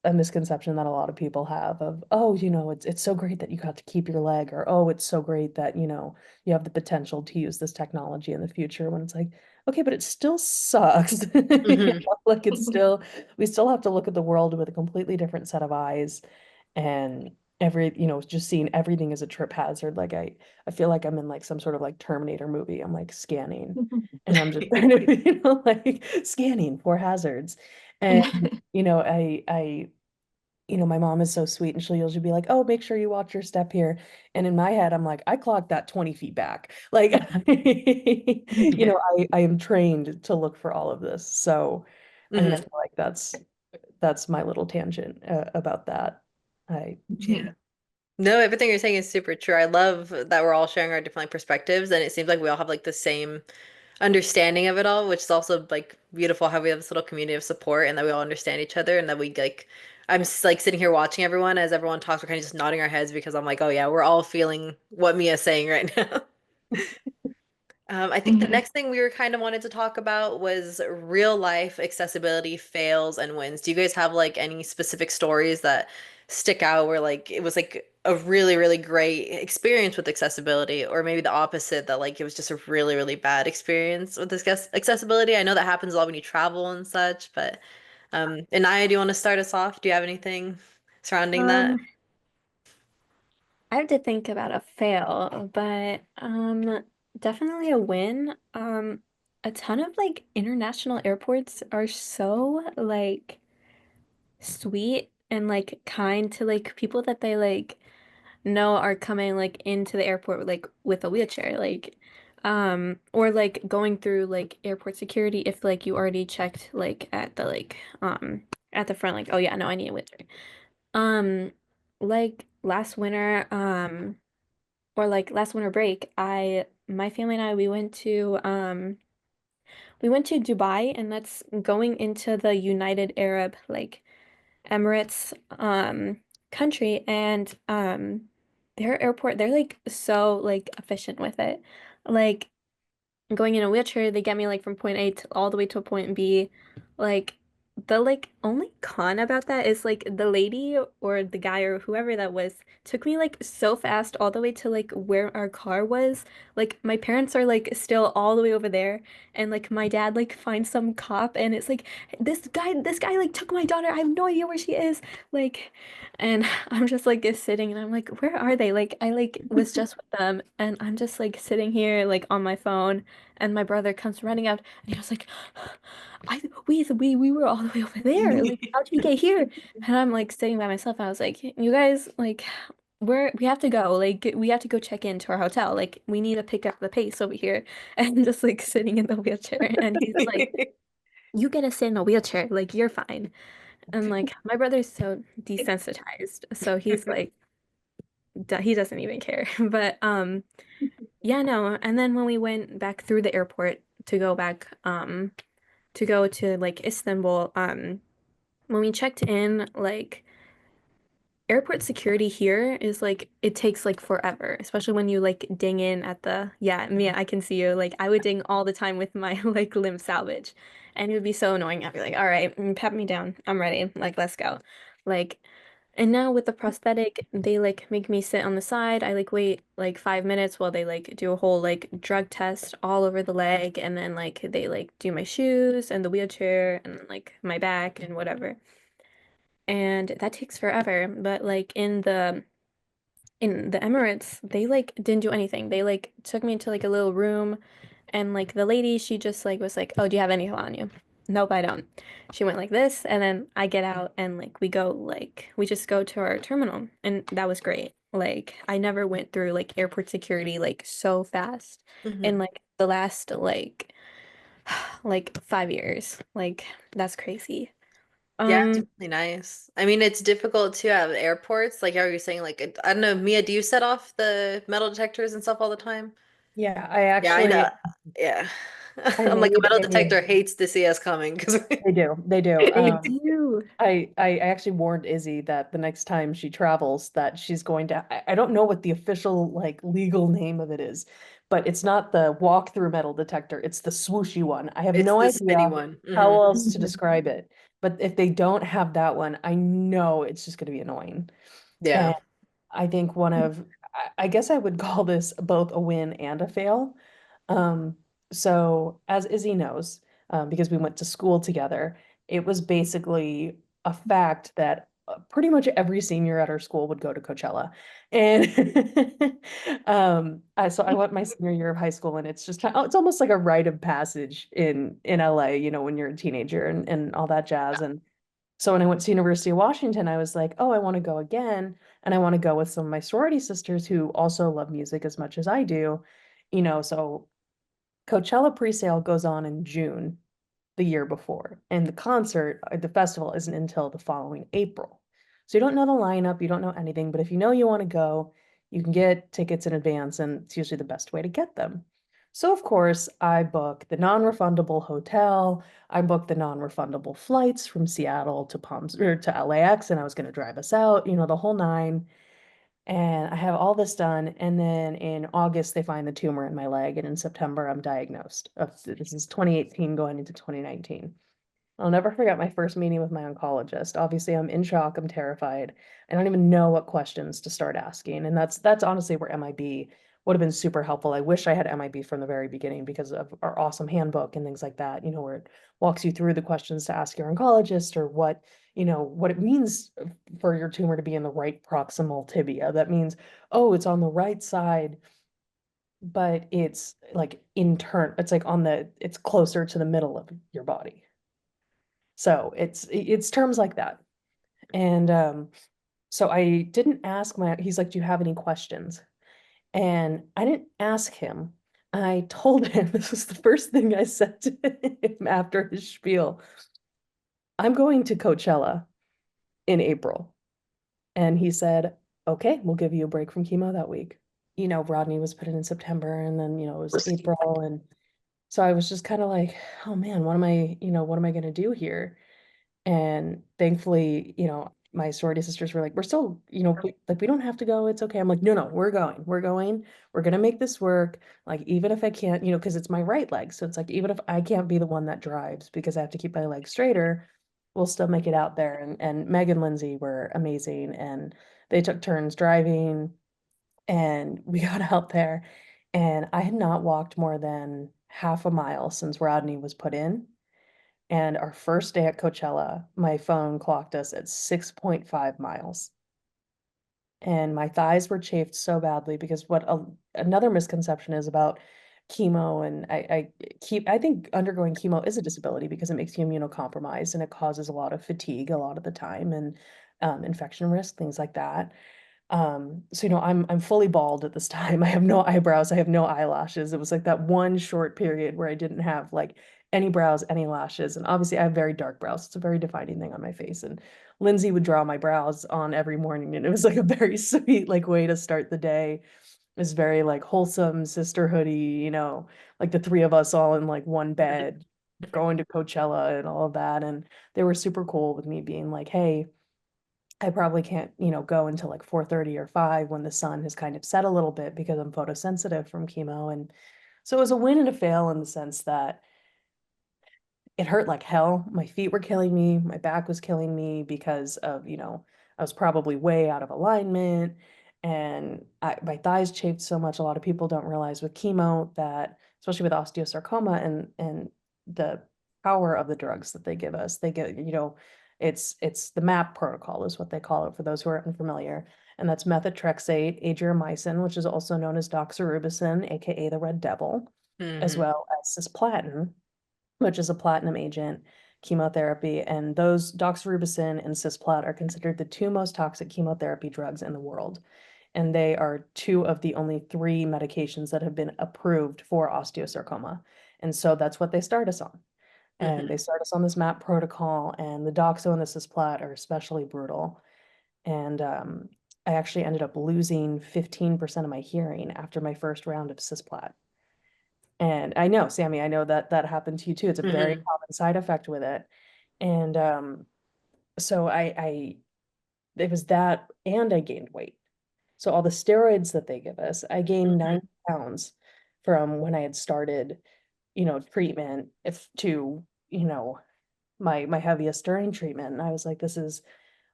a misconception that a lot of people have of, oh, it's so great that you got to keep your leg, or oh, it's so great that, you have the potential to use this technology in the future, when it's like, okay, but it still sucks. Hmm. Like we still have to look at the world with a completely different set of eyes, and just seeing everything as a trip hazard. Like I feel like I'm in like some sort of like Terminator movie. I'm like scanning, and I'm just kind of, like scanning for hazards. And my mom is so sweet, and she'll usually be like, "Oh, make sure you watch your step here." And in my head, I'm like, I clocked that 20 feet back. Like, I am trained to look for all of this. So, I mean, I Hmm. feel like that's my little tangent about that. I Yeah. No, everything you're saying is super true. I love that we're all sharing our different perspectives, and it seems like we all have like the same understanding of it all, which is also like beautiful how we have this little community of support and that we all understand each other and that we like like sitting here watching everyone as everyone talks, we're kind of just nodding our heads because I'm like, oh yeah, we're all feeling what Mia's saying right now. I think the Mhm. next thing we were kind of wanted to talk about was real life accessibility fails and wins. Do you guys have like any specific stories that stick out where like it was like a really, really great experience with accessibility, or maybe the opposite, that like it was just a really, really bad experience with this accessibility? I know that happens a lot when you travel and such, but Anaya, do you want to start us off? Do you have anything surrounding that? Um, I have to think about a fail, but definitely a win. A ton of like international airports are so like sweet and like kind to like people that they like know are coming like into the airport like with a wheelchair, like or like going through like airport security if like you already checked at the front, like, oh yeah, no, I need a wheelchair. Um, like last winter, or like last winter break, my family and I, we went to Dubai, and that's going into the United Arab like Emirates country, and their airport, they're like so like efficient with it. Like going in a wheelchair, they get me like from point A to all the way to point B. Like the like only con about that is like the lady or the guy or whoever that was took me like so fast all the way to like where our car was. Like my parents are like still all the way over there, and like my dad like finds some cop, and it's like this guy like took my daughter. I have no idea where she is. Like, and I'm just like sitting, and I'm like, where are they? Like I like was just with them, and I'm just like sitting here like on my phone, and my brother comes running out, and he was like, we were all the way over there. Like, how did we get here? And I'm like sitting by myself. I was like, you guys, like, we have to go. Like, we have to go check into our hotel. Like, we need to pick up the pace over here. And just like sitting in the wheelchair. And he's like, you get to sit in a wheelchair. Like, you're fine. And like, my brother's so desensitized. So he's like, he doesn't even care. But yeah, no. And then when we went back through the airport to go back to go to like Istanbul, when we checked in, like airport security here is like it takes like forever, especially when you like ding in at the yeah, Mia, I can see you. Like I would ding all the time with my like limb salvage. And it would be so annoying. I'd be like, all right, pat me down. I'm ready. Like, let's go. Like, and now with the prosthetic, they like make me sit on the side. I like wait like 5 minutes while they like do a whole like drug test all over the leg, and then like they like do my shoes and the wheelchair and like my back and whatever. And that takes forever. But like in the Emirates, they like didn't do anything. They like took me into like a little room, and like the lady, she just like was like, "Oh, do you have anything on you?" Nope, I don't. She went like this, and then I get out, and like we just go to our terminal, and that was great. Like I never went through like airport security like so fast in Mhm. like the last like 5 years. Like that's crazy. Yeah, it's Um, really nice. I mean, it's difficult too at airports. Like how you were saying, like I don't know, Mia, do you set off the metal detectors and stuff all the time? Yeah, I Yeah, I know. actually Yeah. I I'm like a made metal a detector hates to see us coming because they do. they do. I actually warned Izzy that the next time she travels that she's going to I don't know what the official like legal name of it is, but it's not the walk-through metal detector, it's the swooshy one. I have it's no the spinny idea one. how Hmm. else to describe it. But if they don't have that one, I know it's just going to be annoying. Yeah. And I think I guess I would call this both a win and a fail. Um, so as Izzy knows, because we went to school together, it was basically a fact that pretty much every senior at our school would go to Coachella. And so I went my senior year of high school, and it's just it's almost like a rite of passage in LA, when you're a teenager and all that jazz. And so when I went to University of Washington, I was like, oh, I want to go again. And I want to go with some of my sorority sisters who also love music as much as I do. So Coachella presale goes on in June the year before, and the festival isn't until the following April. So you don't know the lineup, you don't know anything, but if you know you want to go, you can get tickets in advance, and it's usually the best way to get them. So of course, I book the non-refundable hotel, I booked the non-refundable flights from Seattle to to LAX, and I was going to drive us out, the whole nine. And I have all this done. And then in August, they find the tumor in my leg. And in September, I'm diagnosed. This is 2018 going into 2019. I'll never forget my first meeting with my oncologist. Obviously, I'm in shock. I'm terrified. I don't even know what questions to start asking. And that's honestly where MIB would have been super helpful. I wish I had MIB from the very beginning because of our awesome handbook and things like that, where it walks you through the questions to ask your oncologist, or what, what it means for your tumor to be in the right proximal tibia. That means, oh, it's on the right side, but it's like it's like it's closer to the middle of your body. So it's terms like that. And so I didn't ask he's like, do you have any questions? And I didn't ask him. I told him, this was the first thing I said to him after his spiel. I'm going to Coachella in April. And he said, okay, we'll give you a break from chemo that week. Rodney was put in September, and then, it was April. And so I was just kind of like, oh man, what am I going to do here? And thankfully, my sorority sisters were like, we're still, we don't have to go. It's okay. I'm like, no, we're going. We're going. We're going to make this work. Like, even if I can't, because it's my right leg. So it's like, even if I can't be the one that drives because I have to keep my legs straighter, we'll still make it out there. And Meg and Lindsay were amazing. And they took turns driving, and we got out there. And I had not walked more than half a mile since Rodney was put in. And our first day at Coachella, my phone clocked us at 6.5 miles. And my thighs were chafed so badly because another misconception is about chemo, and I think undergoing chemo is a disability because it makes you immunocompromised, and it causes a lot of fatigue a lot of the time, and infection risk, things like that. So I'm fully bald at this time. I have no eyebrows, I have no eyelashes. It was like that one short period where I didn't have like any brows, any lashes. And obviously I have very dark brows. It's a very defining thing on my face. And Lindsay would draw my brows on every morning, and it was like a very sweet like way to start the day. It was very like wholesome sisterhoody, like the three of us all in like one bed going to Coachella and all of that. And they were super cool with me being like, hey, I probably can't, go until like 4:30 or 5 when the sun has kind of set a little bit because I'm photosensitive from chemo. And so it was a win and a fail in the sense that it hurt like hell. My feet were killing me. My back was killing me because of, I was probably way out of alignment, and my thighs chafed so much. A lot of people don't realize with chemo that, especially with osteosarcoma and the power of the drugs that they give us, they get, it's the MAP protocol is what they call it for those who are unfamiliar. And that's methotrexate, adriamycin, which is also known as doxorubicin, aka the Red Devil, as well as cisplatin, which is a platinum agent chemotherapy. And those doxorubicin and cisplat are considered the two most toxic chemotherapy drugs in the world. And they are two of the only three medications that have been approved for osteosarcoma. And so that's what they start us on. And they start us on this MAP protocol, and the doxo and the cisplat are especially brutal. And I actually ended up losing 15% of my hearing after my first round of cisplat. And I know, Sammy, I know that that happened to you too. It's a very common side effect with it. And so it was that, and I gained weight. So all the steroids that they give us, I gained 9 pounds from when I had started, treatment to, my heaviest during treatment. And I was like, this is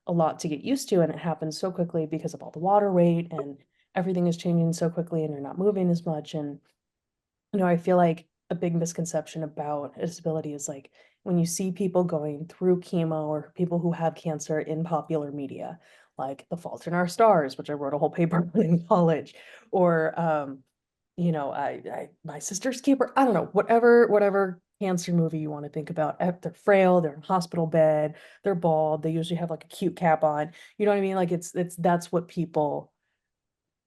a lot to get used to. And it happens so quickly because of all the water weight, and everything is changing so quickly, and you're not moving as much. And I feel like a big misconception about a disability is like when you see people going through chemo, or people who have cancer in popular media, like The Fault in Our Stars, which I wrote a whole paper on in college, or My Sister's Keeper, I don't know, whatever cancer movie you want to think about. They're frail, they're in a hospital bed, they're bald, they usually have like a cute cap on. You know what I mean? Like that's what people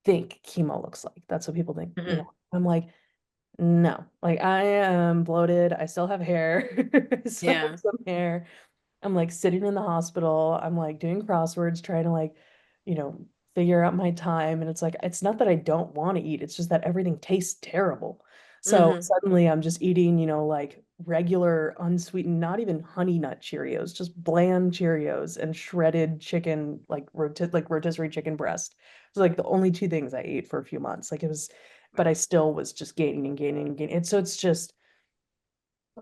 think chemo looks like. That's what people think, I'm like, no, like I am bloated. I still have hair. I still have some hair. I'm like sitting in the hospital. I'm like doing crosswords, trying to like, you know, figure out my time. And it's like, it's not that I don't want to eat. It's just that everything tastes terrible. So suddenly I'm just eating, like regular unsweetened, not even honey nut Cheerios, just bland Cheerios and shredded chicken, like rotisserie chicken breast. It was like the only two things I ate for a few months. Like it was, but I still was just gaining and gaining and gaining. And so it's just,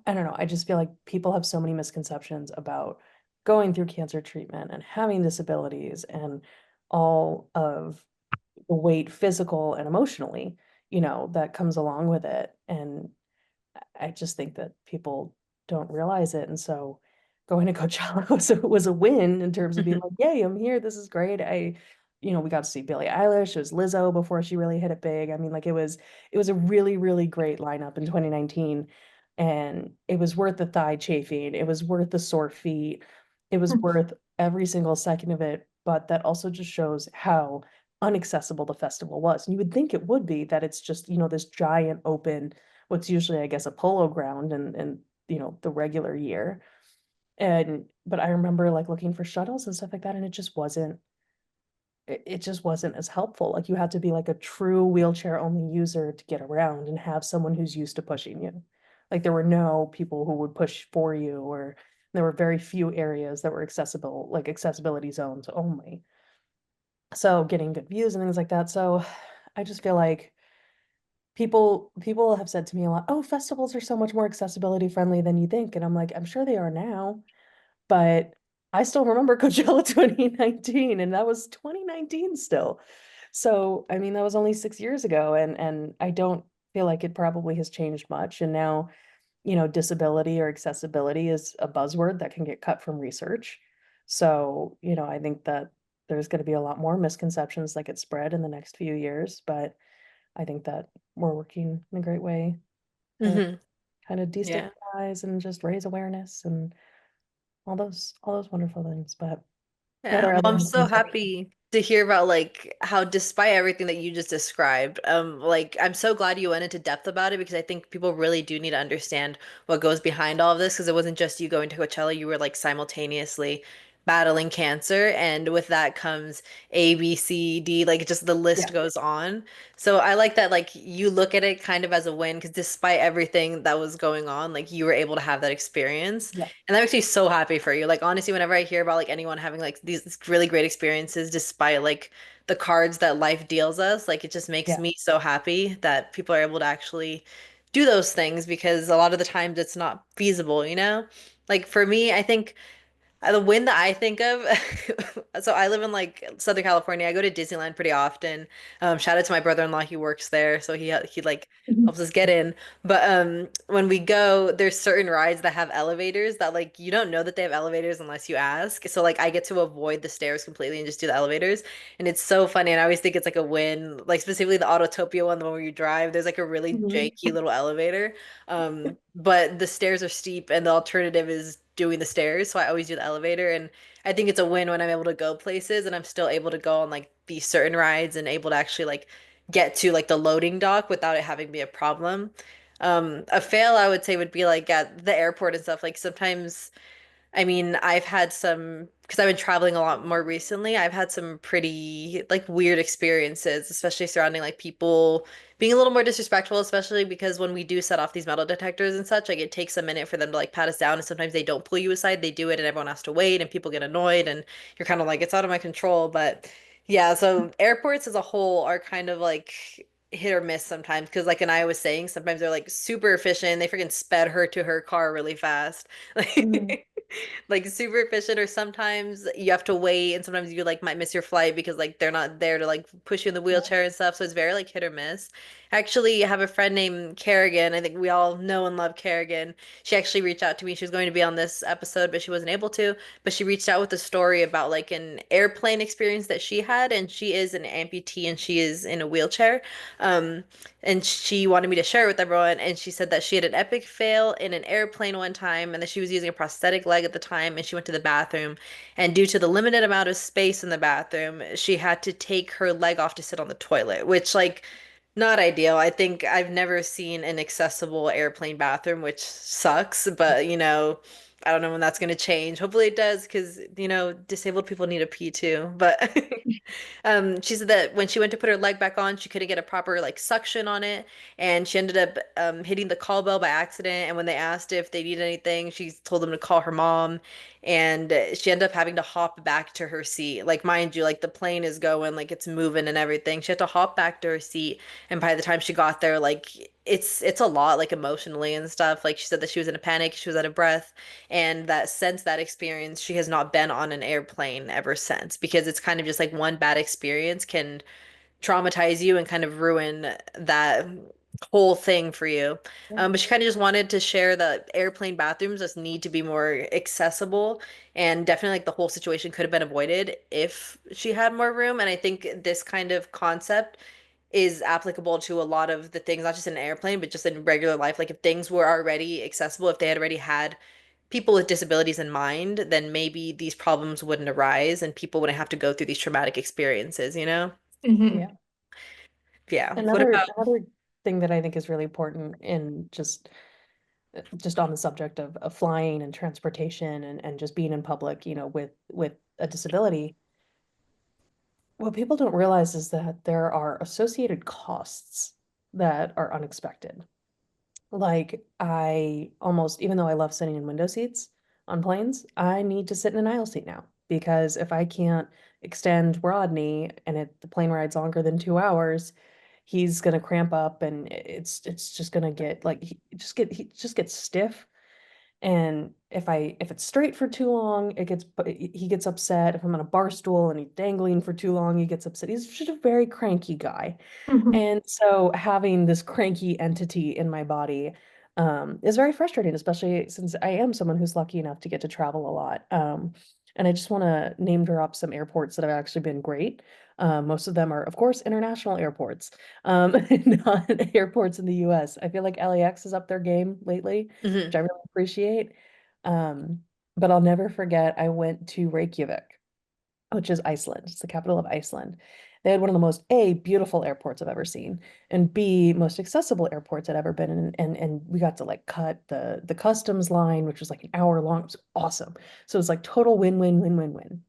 I don't know. I just feel like people have so many misconceptions about going through cancer treatment and having disabilities and all of the weight, physical and emotionally, that comes along with it. And I just think that people don't realize it. And so going to Coachella was a win in terms of being like, yay, I'm here. This is great. We got to see Billie Eilish. It was Lizzo before she really hit it big. I mean, like it was a really, really great lineup in 2019. And it was worth the thigh chafing. It was worth the sore feet. It was worth every single second of it. But that also just shows how unaccessible the festival was. And you would think it would be that it's just, this giant open what's usually, I guess, a polo ground and the regular year. But I remember like looking for shuttles and stuff like that, and it just wasn't as helpful. Like you had to be like a true wheelchair only user to get around and have someone who's used to pushing you. Like there were no people who would push for you, or there were very few areas that were accessible, like accessibility zones only. So getting good views and things like that. So I just feel like people have said to me a lot, oh, festivals are so much more accessibility friendly than you think. And I'm like, I'm sure they are now, but I still remember Coachella 2019, and that was 2019 still. So, I mean, that was only 6 years ago, and I don't feel like it probably has changed much. And now, disability or accessibility is a buzzword that can get cut from research. So, I think that there's going to be a lot more misconceptions that get spread in the next few years, but I think that we're working in a great way to Hmm. kind of Yeah. destigmatize and just raise awareness and all those wonderful things. But what Yeah, are well, other I'm so misconceptions? happy to hear about like how despite everything that you just described, like I'm so glad you went into depth about it because I think people really do need to understand what goes behind all of this because it wasn't just you going to Coachella, you were like simultaneously battling cancer, and with that comes A, B, C, D, like just the Yeah, list goes on. So I like that like you look at it kind of as a win because despite everything that was going on, like you were able to have that experience. yeah, And that makes me so happy for you. Like honestly, whenever I hear about like anyone having like these really great experiences despite like the cards that life deals us, like it just makes yeah. me so happy that people are able to actually do those things because a lot of the times it's not feasible, you know? Like for me, I think the win that I think of, so I live in like Southern California. I go to Disneyland pretty often. Shout out to my brother-in-law. He works there, so he like Mhm. helps us get in. But when we go, there's certain rides that have elevators that like you don't know that they have elevators unless you ask. So like I get to avoid the stairs completely and just do the elevators, and it's so funny. And I always think it's like a win, like specifically the Autotopia one, the one where you drive. There's like a really Mhm. janky little elevator. But the stairs are steep and the alternative is doing the stairs. So I always do the elevator. And I think it's a win when I'm able to go places and I'm still able to go on like these certain rides and able to actually like get to like the loading dock without it having to be a problem. A fail I would say would be like at the airport and stuff. Like sometimes I mean, I've had some, because I've been traveling a lot more recently, I've had some pretty like weird experiences, especially surrounding like people being a little more disrespectful, especially because when we do set off these metal detectors and such, like it takes a minute for them to like pat us down, and sometimes they don't pull you aside, they do it and everyone has to wait and people get annoyed and you're kind of like, it's out of my control. But yeah, so airports as a whole are kind of like hit or miss sometimes because like Anaya was saying, sometimes they're like super efficient. They freaking sped her to her car really fast. Mhm. Like super efficient, or sometimes you have to wait and sometimes you like might miss your flight because like they're not there to like push you in the Yeah. wheelchair and stuff, so it's very like hit or miss. Actually, I have a friend named Kerrigan. I think we all know and love Kerrigan. She actually reached out to me. She was going to be on this episode but she wasn't able to, but she reached out with a story about like an airplane experience that she had, and she is an amputee and she is in a wheelchair. um and she wanted me to share it with everyone. And she said that she had an epic fail in an airplane one time and that she was using a prosthetic leg at the time and she went to the bathroom. And due to the limited amount of space in the bathroom, she had to take her leg off to sit on the toilet, which, like, not ideal. I think I've never seen an accessible airplane bathroom, which sucks, but I don't know when that's going to change. Hopefully it does because, disabled people need a pee too. But she said that when she went to put her leg back on, she couldn't get a proper like suction on it, and she ended up hitting the call bell by accident. And when they asked if they needed anything, she told them to call her mom, and she ended up having to hop back to her seat. Like mind you, like the plane is going, like it's moving and everything. She had to hop back to her seat, and by the time she got there, like it's a lot, like emotionally and stuff. Like she said that she was in a panic, she was out of breath, and that since that experience, she has not been on an airplane ever since because it's kind of just like one bad experience can traumatize you and kind of ruin that whole thing for you. Yeah. But she kind of just wanted to share that airplane bathrooms just need to be more accessible, and definitely like the whole situation could have been avoided if she had more room. And I think this kind of concept is applicable to a lot of the things, not just in an airplane, but just in regular life. Like if things were already accessible, if they had already had people with disabilities in mind, then maybe these problems wouldn't arise and people wouldn't have to go through these traumatic experiences, you know? Hmm. Yeah. Yeah. What Another about, another thing that I think is really important in just on the subject of flying and transportation and just being in public, with a disability, what people don't realize is that there are associated costs that are unexpected. Like I almost, even though I love sitting in window seats on planes, I need to sit in an aisle seat now because if I can't extend Rodney and the plane ride's longer than 2 hours, he's gonna cramp up and it's just gonna get like he just gets stiff. And if it's straight for too long, he gets upset. If I'm on a bar stool and he's dangling for too long, he gets upset. He's just a very cranky guy. Hmm. And so having this cranky entity in my body is very frustrating, especially since I am someone who's lucky enough to get to travel a lot. And I just want to name drop some airports that have actually been great. Most of them are, of course, international airports, not airports in the US. I feel like LAX is up their game lately, which Mhm. I really appreciate. Um, but I'll never forget, I went to Reykjavik, which is Iceland. It's the capital of Iceland. They had one of the most A, beautiful airports I've ever seen, and B, most accessible airports I'd ever been in. And we got to like cut the customs line, which was like an hour long. It was awesome. So it was like total win, win, win, win, win.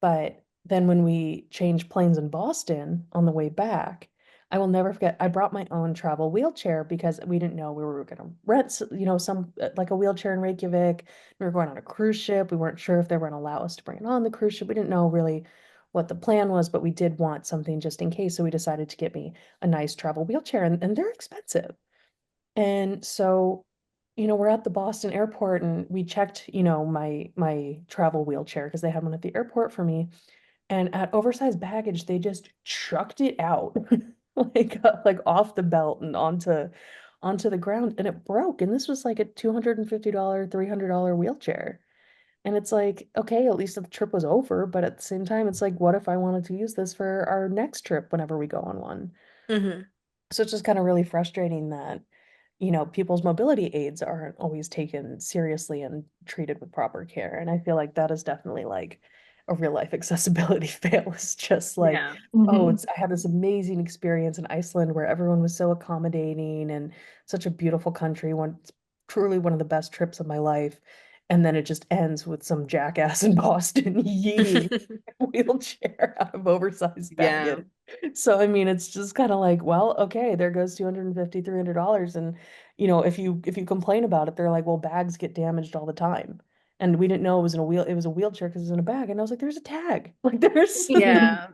But then when we changed planes in Boston on the way back, I will never forget, I brought my own travel wheelchair because we didn't know we were going to rent, some like a wheelchair in Reykjavik. We were going on a cruise ship. We weren't sure if they were going to allow us to bring it on the cruise ship. We didn't know really what the plan was, but we did want something just in case. So we decided to get me a nice travel wheelchair, and they're expensive. And so, we're at the Boston airport and we checked, my travel wheelchair because they had one at the airport for me. And at oversized baggage, they just chucked it out like off the belt and onto the ground and it broke. And this was like a $250, $300 wheelchair. And it's like, okay, at least the trip was over, but at the same time, it's like, what if I wanted to use this for our next trip whenever we go on one? Mhm. So it's just kind of really frustrating that people's mobility aids aren't always taken seriously and treated with proper care. And I feel like that is definitely like a real life accessibility fail. It's just like, Yeah. oh, Hmm. I had this amazing experience in Iceland where everyone was so accommodating and such a beautiful country, truly one of the best trips of my life. And then it just ends with some jackass in Boston yeeting a wheelchair out of oversized Yeah. baggage. So I mean, it's just kind of like, well, okay, there goes 250, $300. And if you complain about it, they're like, well, bags get damaged all the time. And we didn't know it was a wheelchair because it was in a bag. And I was like, there's a tag. Like there's Yeah.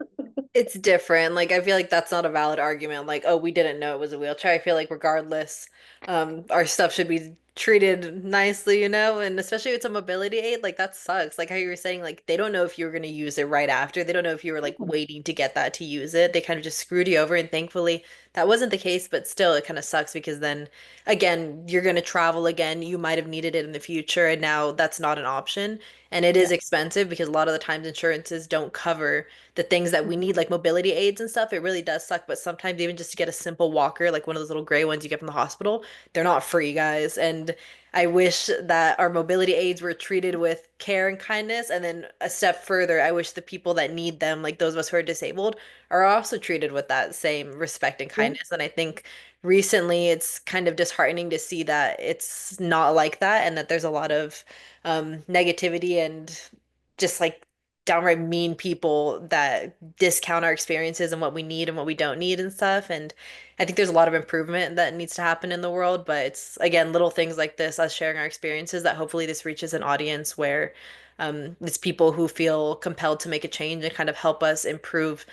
It's different. Like I feel like that's not a valid argument. Like, oh, we didn't know it was a wheelchair. I feel like regardless, our stuff should be treated nicely, you know? And especially if it's a mobility aid, like that sucks. Like how you were saying, like they don't know if you were gonna use it right after. They don't know if you were like waiting to get that to use it. They kind of just screwed you over. And thankfully that wasn't the case, but still it kind of sucks because then again, you're gonna travel again. You might have needed it in the future, and now that's not an option. And it is Yeah. expensive because a lot of the times insurances don't cover the things that we need, like mobility aids and stuff. It really does suck. But sometimes even just to get a simple walker, like one of those little gray ones you get from the hospital, they're not free, guys. And I wish that our mobility aids were treated with care and kindness. And then a step further, I wish the people that need them, like those of us who are disabled, are also treated with that same respect and Yeah. kindness. And I think recently it's kind of disheartening to see that it's not like that and that there's a lot of negativity and just like downright mean people that discount our experiences and what we need and what we don't need and stuff. And I think there's a lot of improvement that needs to happen in the world, but it's again little things like this, us sharing our experiences, that hopefully this reaches an audience where it's people who feel compelled to make a change and kind of help us improve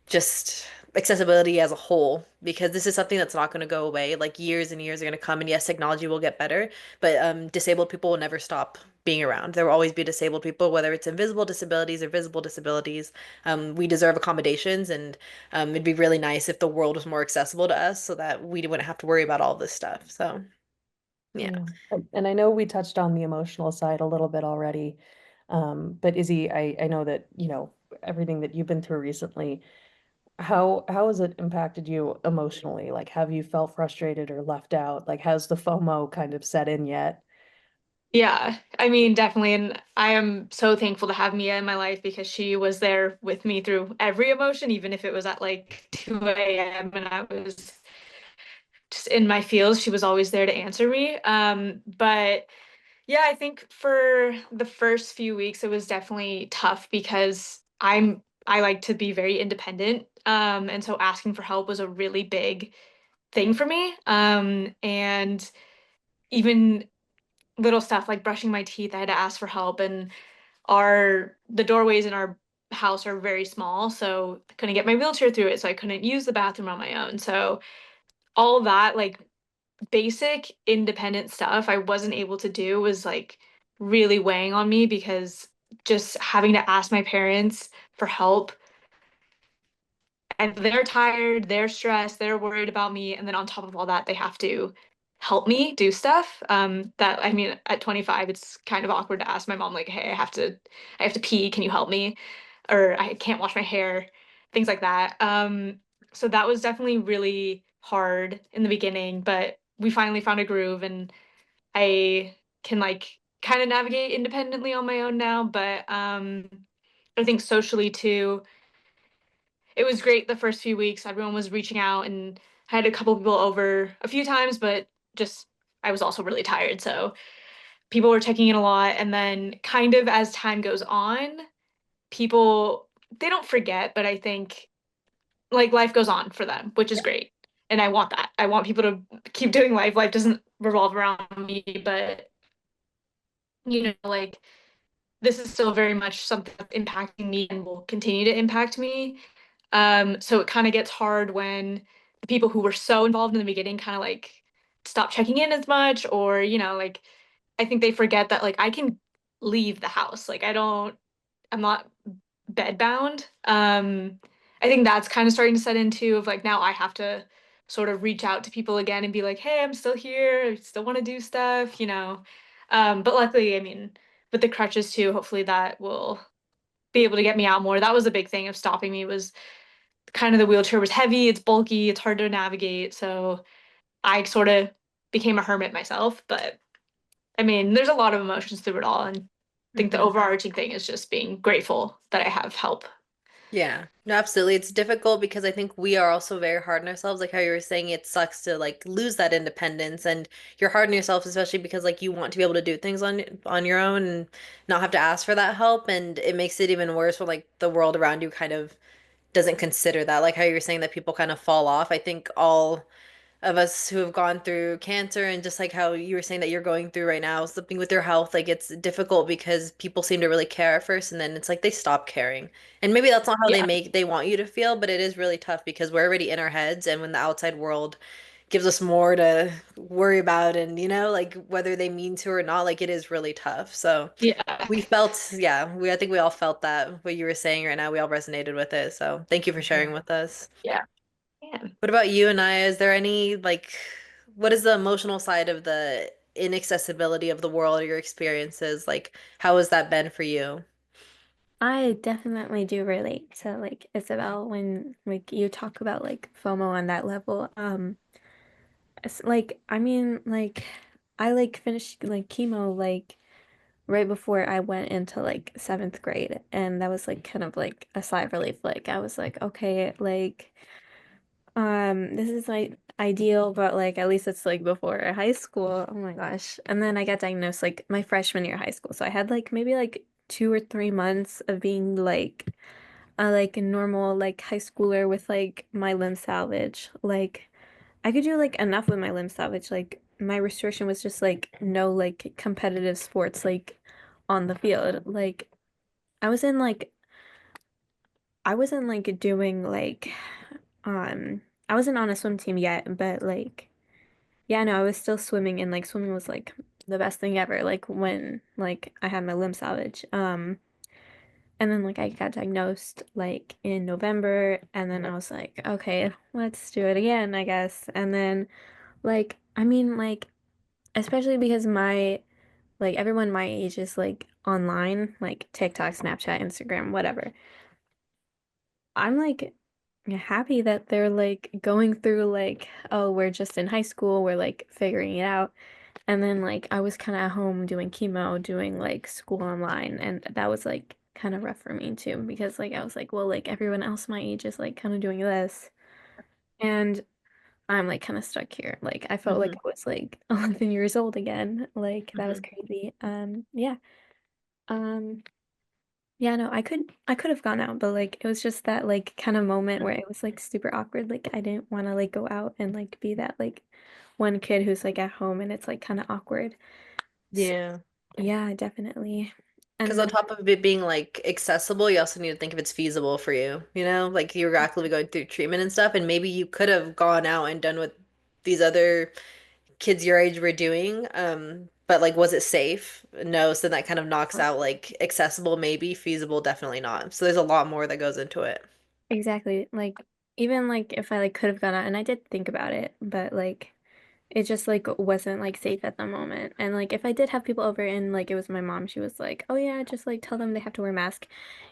just accessibility as a whole, because this is something that's not going to go away. Like years and years are going to come, and yes, technology will get better, but disabled people will never stop being around. There will always be disabled people, whether it's invisible disabilities or visible disabilities. We deserve accommodations, and it'd be really nice if the world was more accessible to us so that we wouldn't have to worry about all this stuff. So, yeah. Yeah. And I know we touched on the emotional side a little bit already. But Izzy, I know that, everything that you've been through recently, how has it impacted you emotionally? Like, have you felt frustrated or left out? Like, has the FOMO kind of set in yet? Yeah, I mean, definitely. And I am so thankful to have Mia in my life because she was there with me through every emotion, even if it was at like 2 a.m. and I was just in my feels. She was always there to answer me. But yeah, I think for the first few weeks, it was definitely tough because I like to be very independent. And so asking for help was a really big thing for me. And even little stuff like brushing my teeth, I had to ask for help. And the doorways in our house are very small, so I couldn't get my wheelchair through it, so I couldn't use the bathroom on my own. So all that like basic independent stuff I wasn't able to do was like really weighing on me because just having to ask my parents for help, and they're tired, they're stressed, they're worried about me, and then on top of all that, they have to help me do stuff. That I mean, at 25, it's kind of awkward to ask my mom like, "Hey, I have to pee. Can you help me?" Or I can't wash my hair, things like that. So that was definitely really hard in the beginning, but we finally found a groove, and I can like kind of navigate independently on my own now. But I think socially too, it was great the first few weeks. Everyone was reaching out, and I had a couple people over a few times, but just I was also really tired. So people were checking in a lot. And then kind of as time goes on, people they don't forget, but I think like life goes on for them, which is great. And I want that. I want people to keep doing life. Life doesn't revolve around me, but like this is still very much something that's impacting me and will continue to impact me. So it kind of gets hard when the people who were so involved in the beginning kind of like stop checking in as much, or, like I think they forget that like I can leave the house. Like I'm not bedbound. I think that's kind of starting to set into of like now I have to sort of reach out to people again and be like, hey, I'm still here. I still want to do stuff. But luckily, I mean, with the crutches too, hopefully that will be able to get me out more. That was a big thing of stopping me was kind of the wheelchair was heavy, it's bulky, it's hard to navigate. So I sort of became a hermit myself. But I mean, there's a lot of emotions through it all. And I think the Mhm. overarching thing is just being grateful that I have help. Yeah, no, absolutely. It's difficult because I think we are also very hard on ourselves. Like how you were saying, it sucks to like lose that independence, and you're hard on yourself, especially because like you want to be able to do things on your own and not have to ask for that help. And it makes it even worse when like the world around you kind of doesn't consider that. Like how you were saying that people kind of fall off. I think all of us who have gone through cancer and just like how you were saying that you're going through right now, something with your health, like it's difficult because people seem to really care at first and then it's like they stop caring. And maybe that's not how Yeah. they want you to feel, but it is really tough because we're already in our heads, and when the outside world gives us more to worry about, and like whether they mean to or not, like it is really tough. So Yeah. we felt, yeah, I think we all felt that what you were saying right now. We all resonated with it. So thank you for sharing with us. Yeah. Yeah. What about you and I? Is there any like, what is the emotional side of the inaccessibility of the world, your experiences? Like, how has that been for you? I definitely do relate to like Isabel when like you talk about like FOMO on that level. Like I mean like I like finished like chemo like right before I went into like seventh grade, and that was like kind of like a sigh of relief. Like I was like, okay, like this is like ideal, but like at least it's like before high school. Oh my gosh. And then I got diagnosed like my freshman year of high school. So I had like maybe like 2 or 3 months of being like a normal like high schooler with like my limb salvage. Like I could do like enough with my limb salvage. Like my restriction was just like no like competitive sports like on the field. Like I was in like I wasn't like doing like I wasn't on a swim team yet, but like yeah, no, I was still swimming, and like swimming was like the best thing ever. Like when like I had my limb salvage. And then like I got diagnosed like in November, and then I was like, okay, let's do it again, I guess. And then like I mean like especially because my like everyone my age is like online, like TikTok, Snapchat, Instagram, whatever. I'm like happy that they're like going through like, oh, we're just in high school, we're like figuring it out. And then like I was kind of at home doing chemo, doing like school online, and that was like kind of rough for me too because like I was like, well, like everyone else my age is like kind of doing this, and I'm like kind of stuck here. Like I felt like Hmm. I was like 11 years old again. Like that was Hmm. crazy. Yeah. Um, yeah, no, I could have gone out, but like it was just that like kind of moment where it was like super awkward. Like I didn't want to like go out and like be that like one kid who's like at home and it's like kind of awkward. So, Yeah. yeah, definitely. Because And on then top of it being like accessible, you also need to think if it's feasible for you, you know? Like you're actively going through treatment and stuff, and maybe you could have gone out and done what these other kids your age were doing. But like was it safe? No, so that kind of knocks out like accessible, maybe, feasible, definitely not. So there's a lot more that goes into it. exactly, like even like if I like could have gone out and I did think about it, but like it just like wasn't like safe at the moment. And like if I did have people over and like it was my mom, she was like, "Oh yeah, just like tell them they have to wear a mask."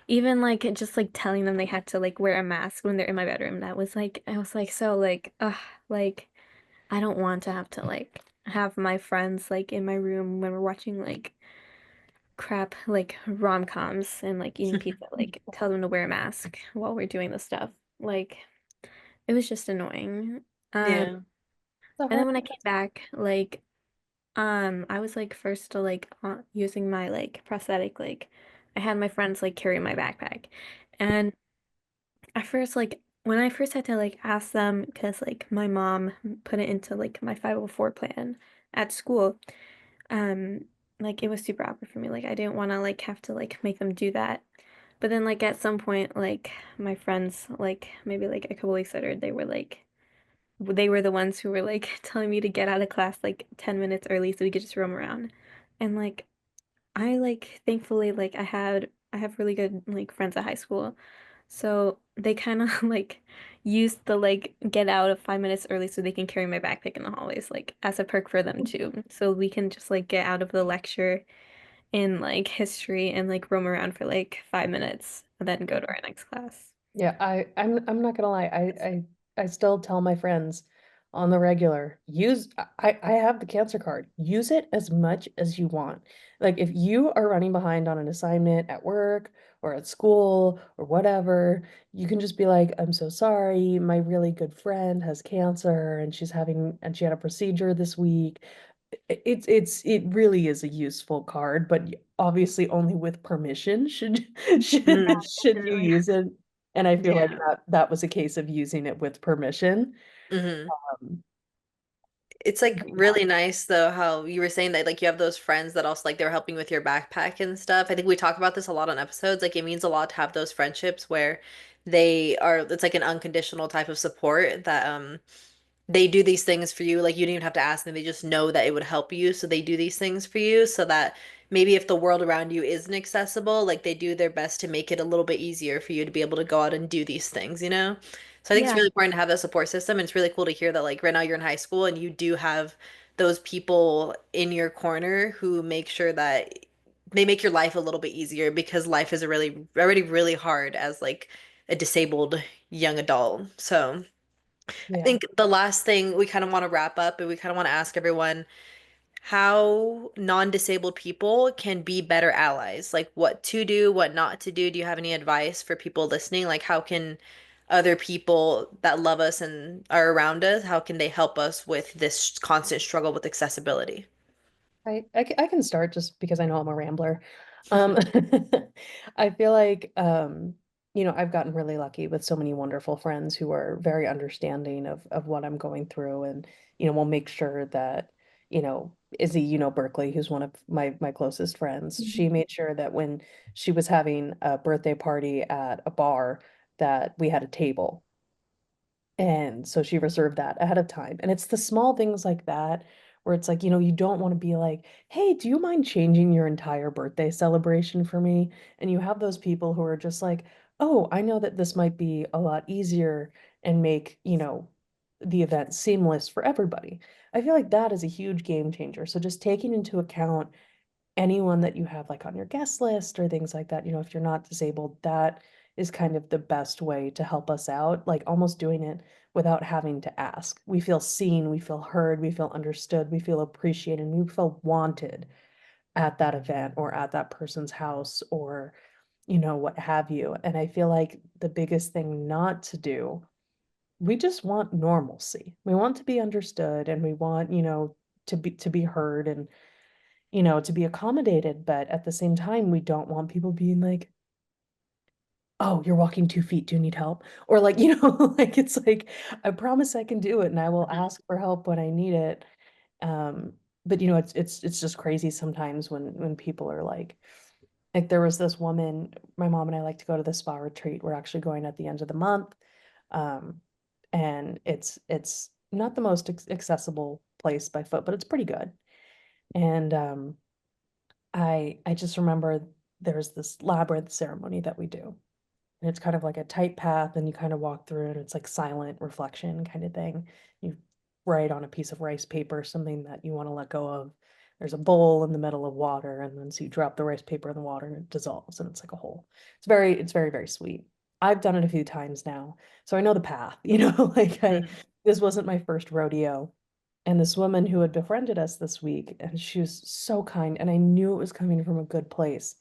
Even like just like telling them they had to like wear a mask when they're in my bedroom. That was like I was like so like like I don't want to have to like have my friends like in my room when we're watching like crap like rom-coms and like eating pizza, like tell them to wear a mask while we're doing this stuff. Like it was just annoying. Um Yeah. The and then hard when I came back, like I was like first to like using my like prosthetic, like I had my friends like carry my backpack. And at first like when I first had to like ask them because like my mom put it into like my 504 plan at school, um like it was super awkward for me. Like I didn't want to like have to like make them do that. But then like at some point like my friends like maybe like a couple weeks later they were the ones who were like telling me to get out of class like 10 minutes early so we could just roam around. And like I like thankfully like I have really good like friends at high school. So they kind of like used the like get out of 5 minutes early so they can carry my backpack in the hallways like as a perk for them too. So we can just like get out of the lecture in like history and like roam around for like 5 minutes and then go to our next class. Yeah, I'm not gonna lie. I still tell my friends on the regular, use I have the cancer card. Use it as much as you want. Like if you are running behind on an assignment at work or at school or whatever, you can just be like, I'm so sorry. My really good friend has cancer and she had a procedure this week. It really is a useful card, but obviously only with permission should Mm, should you Definitely. use it. And I feel like yeah. that was a case of using it with permission. Hmm. Um, It's like really nice though how you were saying that like you have those friends that also like they're helping with your backpack and stuff. I think we talk about this a lot on episodes. Like it means a lot to have those friendships where they are it's like an unconditional type of support that they do these things for you. Like you don't even have to ask them. They just know that it would help you. So they do these things for you so that maybe if the world around you isn't accessible, like they do their best to make it a little bit easier for you to be able to go out and do these things, you know? So I think it's Yeah. really important to have that support system. And it's really cool to hear that like right now you're in high school and you do have those people in your corner who make sure that they make your life a little bit easier because life is really already really hard as like a disabled young adult. So I yeah. think the last thing we kind of want to wrap up and we kind of want to ask everyone how non-disabled people can be better allies, like what to do, what not to do. Do you have any advice for people listening? Like how can other people that love us and are around us, how can they help us with this constant struggle with accessibility? I can start just because I know I'm a rambler. Um, I feel like I've gotten really lucky with so many wonderful friends who are very understanding of what I'm going through, and we'll make sure that, Izzy, Berkeley, who's one of my closest friends, Mhm. she made sure that when she was having a birthday party at a bar, that we had a table. And so she reserved that ahead of time. And it's the small things like that where it's like, you don't want to be like, hey, do you mind changing your entire birthday celebration for me? And you have those people who are just like, oh, I know that this might be a lot easier and make, the event seamless for everybody. I feel like that is a huge game changer. So just taking into account anyone that you have like on your guest list or things like that, if you're not disabled, that is kind of the best way to help us out, like almost doing it without having to ask. We feel seen, we feel heard, we feel understood, we feel appreciated, we feel wanted at that event or at that person's house or, what have you. And I feel like the biggest thing not to do, we just want normalcy. We want to be understood and we want, to be heard and to be accommodated, but at the same time, we don't want people being like, oh, you're walking 2 feet. Do you need help? Or like, like it's like, I promise I can do it and I will Mhm. ask for help when I need it. Um, but it's just crazy sometimes when people are like there was this woman, my mom and I like to go to the spa retreat. We're actually going at the end of the month. Um, and it's not the most accessible place by foot, but it's pretty good. And I just remember there's this labyrinth ceremony that we do. And it's kind of like a tight path, and you kind of walk through it. It's like silent reflection kind of thing. You write on a piece of rice paper something that you want to let go of. There's a bowl in the middle of water, and then so you drop the rice paper in the water and it dissolves, and it's like a hole. It's very, very sweet. I've done it a few times now, so I know the path, like Mhm. this wasn't my first rodeo. And this woman who had befriended us this week, and she was so kind, and I knew it was coming from a good place.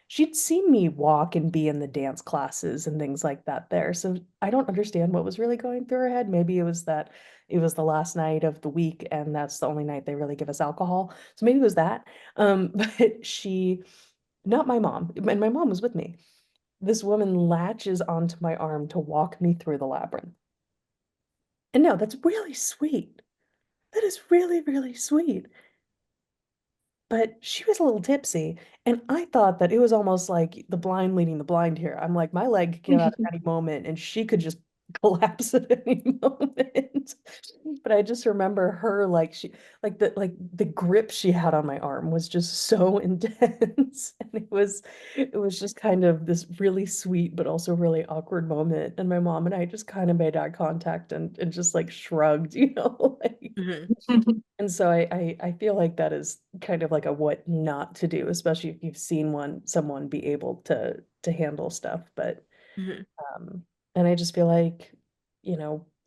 She'd seen me walk and be in the dance classes and things like that there. So I don't understand what was really going through her head. Maybe it was that it was the last night of the week and that's the only night they really give us alcohol. So maybe it was that. But not my mom, and my mom was with me. This woman latches onto my arm to walk me through the labyrinth. And no, that's really sweet. That is really, really sweet. But she was a little tipsy, and I thought that it was almost like the blind leading the blind here. I'm like, my leg could give out at any moment, and she could just collapse at any moment. But I just remember her like the grip she had on my arm was just so intense. And it was just kind of this really sweet but also really awkward moment. And my mom and I just kind of made eye contact and just like shrugged, like Mhm. and so I feel like that is kind of like a what not to do, especially if you've seen someone be able to handle stuff. But Mhm. and I just feel like,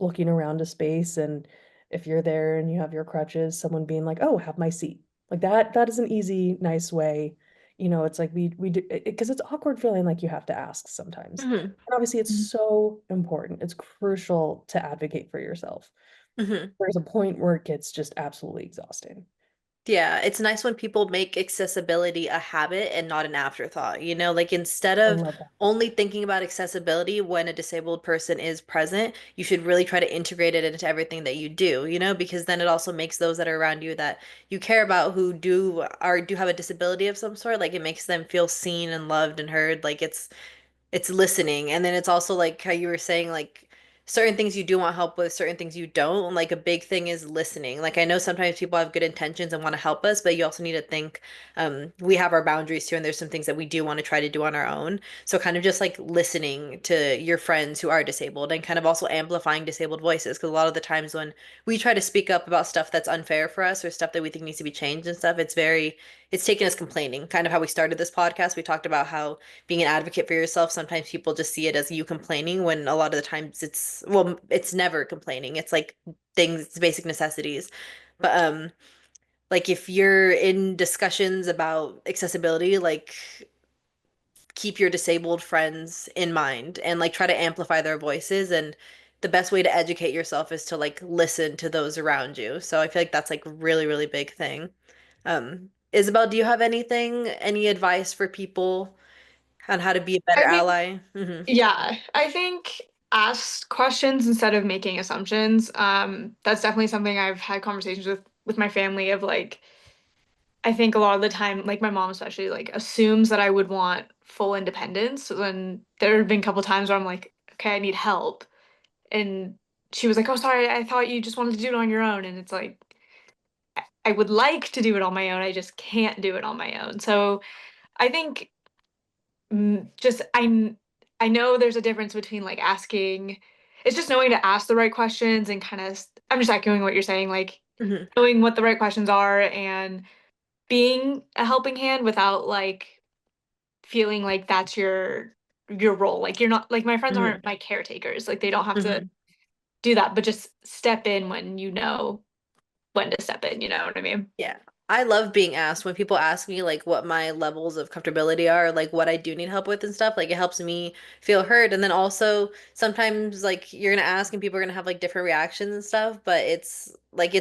looking around a space and if you're there and you have your crutches, someone being like, "Oh, have my seat." Like that is an easy, nice way. It's like we do because it's awkward feeling like you have to ask sometimes. Mhm. And obviously it's so important. It's crucial to advocate for yourself. Mhm. There's a point where it gets just absolutely exhausting. Yeah, it's nice when people make accessibility a habit and not an afterthought. Like instead I of love that. only thinking about accessibility when a disabled person is present, you should really try to integrate it into everything that you do, because then it also makes those that are around you that you care about who do have a disability of some sort, like it makes them feel seen and loved and heard. Like it's listening. And then it's also like how you were saying, like certain things you do want help with, certain things you don't. And like a big thing is listening. Like I know sometimes people have good intentions and want to help us, but you also need to think we have our boundaries too, and there's some things that we do want to try to do on our own. So kind of just like listening to your friends who are disabled and kind of also amplifying disabled voices. Because a lot of the times when we try to speak up about stuff that's unfair for us or stuff that we think needs to be changed and stuff, it's taken as complaining. Kind of how we started this podcast. We talked about how being an advocate for yourself, sometimes people just see it as you complaining when a lot of the times it's never complaining. It's like things, it's basic necessities. But like if you're in discussions about accessibility, like keep your disabled friends in mind and like try to amplify their voices, and the best way to educate yourself is to like listen to those around you. So I feel like that's like really, really big thing. Isabel, do you have any advice for people on how to be a better I mean, ally? yeah, I think ask questions instead of making assumptions. That's definitely something I've had conversations with my family of like, I think a lot of the time, like my mom especially, like assumes that I would want full independence. When there have been a couple times where I'm like, okay, I need help. And she was like, oh, sorry, I thought you just wanted to do it on your own. And it's like, I would like to do it on my own. I just can't do it on my own. So I think just I know there's a difference between like asking, it's just knowing to ask the right questions and kind of I'm just echoing what you're saying, like Hmm. knowing what the right questions are and being a helping hand without like feeling like that's your role. Like you're not like my friends Hmm. aren't my caretakers. Like they don't have to Hmm. do that, but just step in when you know when to step in, you know what I mean? Yeah. I love being asked when people ask me like what my levels of comfortability are, like what I do need help with and stuff. Like it helps me feel heard. And then also sometimes like you're gonna ask and people are gonna have like different reactions and stuff, but it's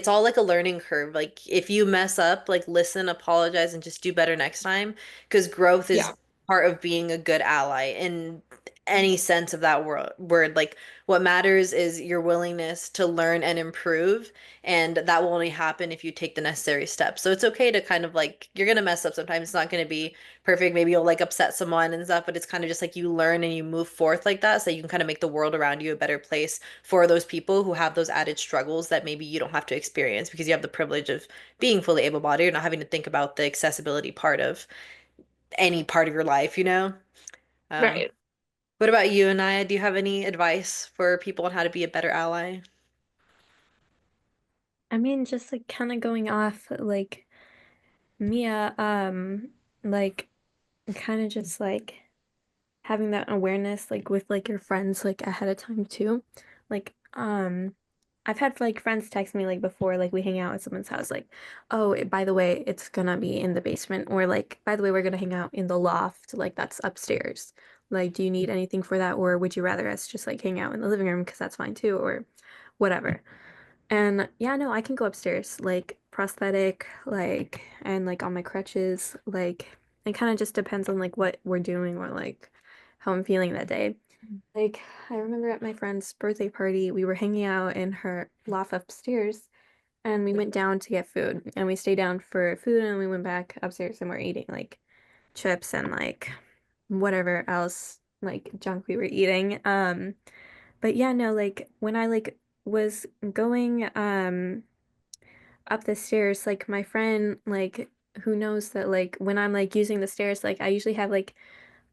all like a learning curve. Like if you mess up, like listen, apologize, and just do better next time. Because growth Yeah. is part of being a good ally in any sense of that word. Like what matters is your willingness to learn and improve, and that will only happen if you take the necessary steps. So it's okay to kind of like you're gonna mess up sometimes. It's not gonna be perfect. Maybe you'll like upset someone and stuff, but it's kind of just like you learn and you move forth like that so you can kind of make the world around you a better place for those people who have those added struggles that maybe you don't have to experience because you have the privilege of being fully able-bodied. You're not having to think about the accessibility part of any part of your life, you know? Um, Right. what about you, Anaya? Do you have any advice for people on how to be a better ally? I mean, just like kind of going off like Mia, like kind of just like having that awareness like with like your friends like ahead of time too. Like, I've had like friends text me like before like we hang out at someone's house like, oh, by the way, it's gonna be in the basement, or like, by the way, we're gonna hang out in the loft, like that's upstairs. Like, do you need anything for that, or would you rather us just like hang out in the living room because that's fine too, or whatever. And yeah, no, I can go upstairs, like prosthetic, like, and like on my crutches, like it kind of just depends on like what we're doing or like how I'm feeling that day. Like, I remember at my friend's birthday party, we were hanging out in her loft upstairs and we went down to get food and we stayed down for food and we went back upstairs and we're eating like chips and like whatever else like junk we were eating. But yeah, no, like when I like was going up the stairs, like my friend like who knows that like when I'm like using the stairs, like I usually have like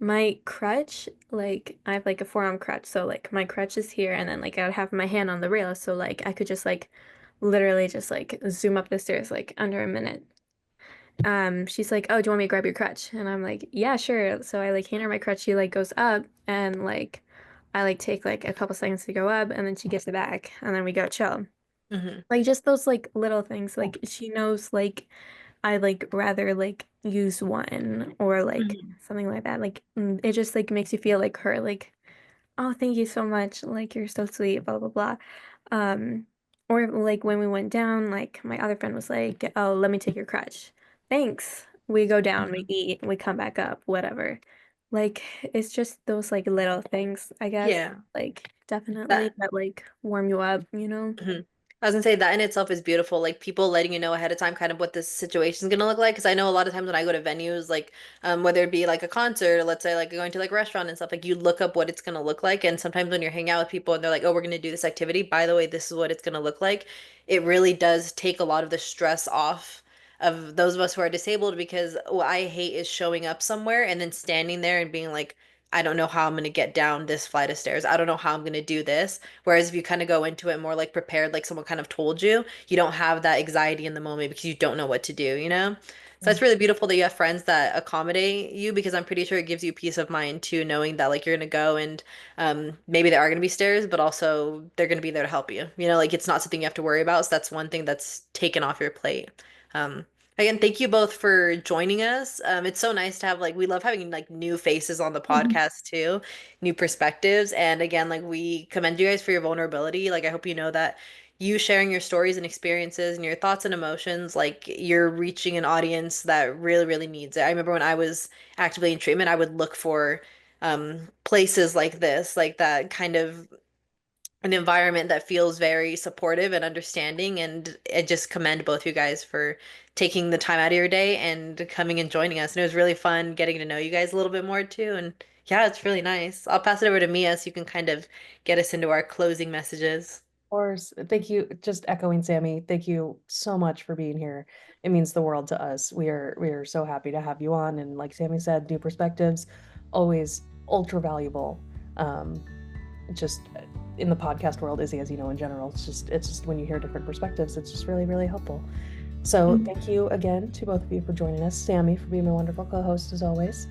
my crutch, like I have like a forearm crutch, so like my crutch is here and then like I would have my hand on the rail, so like I could just like literally just like zoom up the stairs like under a minute. She's like, "Oh, do you want me to grab your crutch?" And I'm like, "Yeah, sure." So I like hand her my crutch. She like goes up and like I like take like a couple seconds to go up and then she gives it back and then we go chill. Hmm. Like just those like little things. Like she knows like I like rather like use one or like Hmm. something like that. Like it just like makes you feel like her. Like, oh, thank you so much. Like you're so sweet, blah blah blah. Um, or like when we went down, like my other friend was like, "Oh, let me take your crutch." Thanks. We go down, we Hmm. eat, we come back up, whatever. Like it's just those like little things, I guess. Yeah. Like definitely That that like warm you up, you know? Mhm. I was gonna say that in itself is beautiful. Like people letting you know ahead of time kind of what this situation is gonna look like. Because I know a lot of times when I go to venues, like whether it be like a concert, or let's say like going to like a restaurant and stuff, like you look up what it's gonna look like. And sometimes when you're hanging out with people and they're like, "Oh, we're gonna do this activity. By the way, this is what it's gonna look like." It really does take a lot of the stress off of those of us who are disabled because what I hate is showing up somewhere and then standing there and being like, I don't know how I'm gonna get down this flight of stairs. I don't know how I'm gonna do this. Whereas if you kind of go into it more like prepared, like someone kind of told you, you don't have that anxiety in the moment because you don't know what to do, you know? So that's really beautiful that you have friends that accommodate you because I'm pretty sure it gives you peace of mind too, knowing that like you're gonna go and maybe there are gonna be stairs, but also they're gonna be there to help you. You know, like it's not something you have to worry about. So that's one thing that's taken off your plate. Um, Again, thank you both for joining us. It's so nice to have like we love having like new faces on the podcast too, new perspectives. And again, like we commend you guys for your vulnerability. Like I hope you know that you sharing your stories and experiences and your thoughts and emotions, like you're reaching an audience that really, really needs it. I remember when I was actively in treatment, I would look for places like this, like that kind of an environment that feels very supportive and understanding. And I just commend both you guys for taking the time out of your day and coming and joining us. And it was really fun getting to know you guys a little bit more too. And yeah, it's really nice. I'll pass it over to Mia so you can kind of get us into our closing messages. course. Thank you. Just echoing Sammy, thank you so much for being here. It means the world to us. We are so happy to have you on. And like Sammy said, new perspectives, always ultra valuable. Just in the podcast world, Izzy, as you know, in general, it's just when you hear different perspectives, it's just really, really helpful. So thank you again to both of you for joining us. Sammy for being my wonderful co-host as always.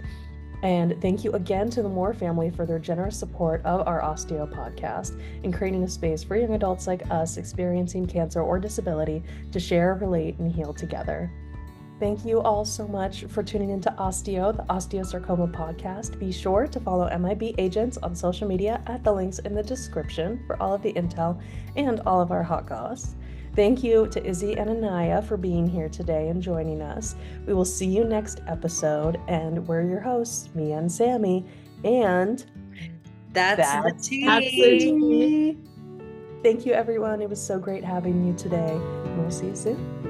And thank you again to the Moore family for their generous support of our OSTEAo podcast and creating a space for young adults like us experiencing cancer or disability to share, relate, and heal together. Thank you all so much for tuning into OSTEAo, the Osteosarcoma podcast. Be sure to follow MIB Agents on social media at the links in the description for all of the intel and all of our hot goss. Thank you to Izzy and Annia for being here today and joining us. We will see you next episode, and we're your hosts, me and Sammy, and That's the That's tea. That's the tea. Thank you, everyone. It was so great having you today, and we'll see you soon.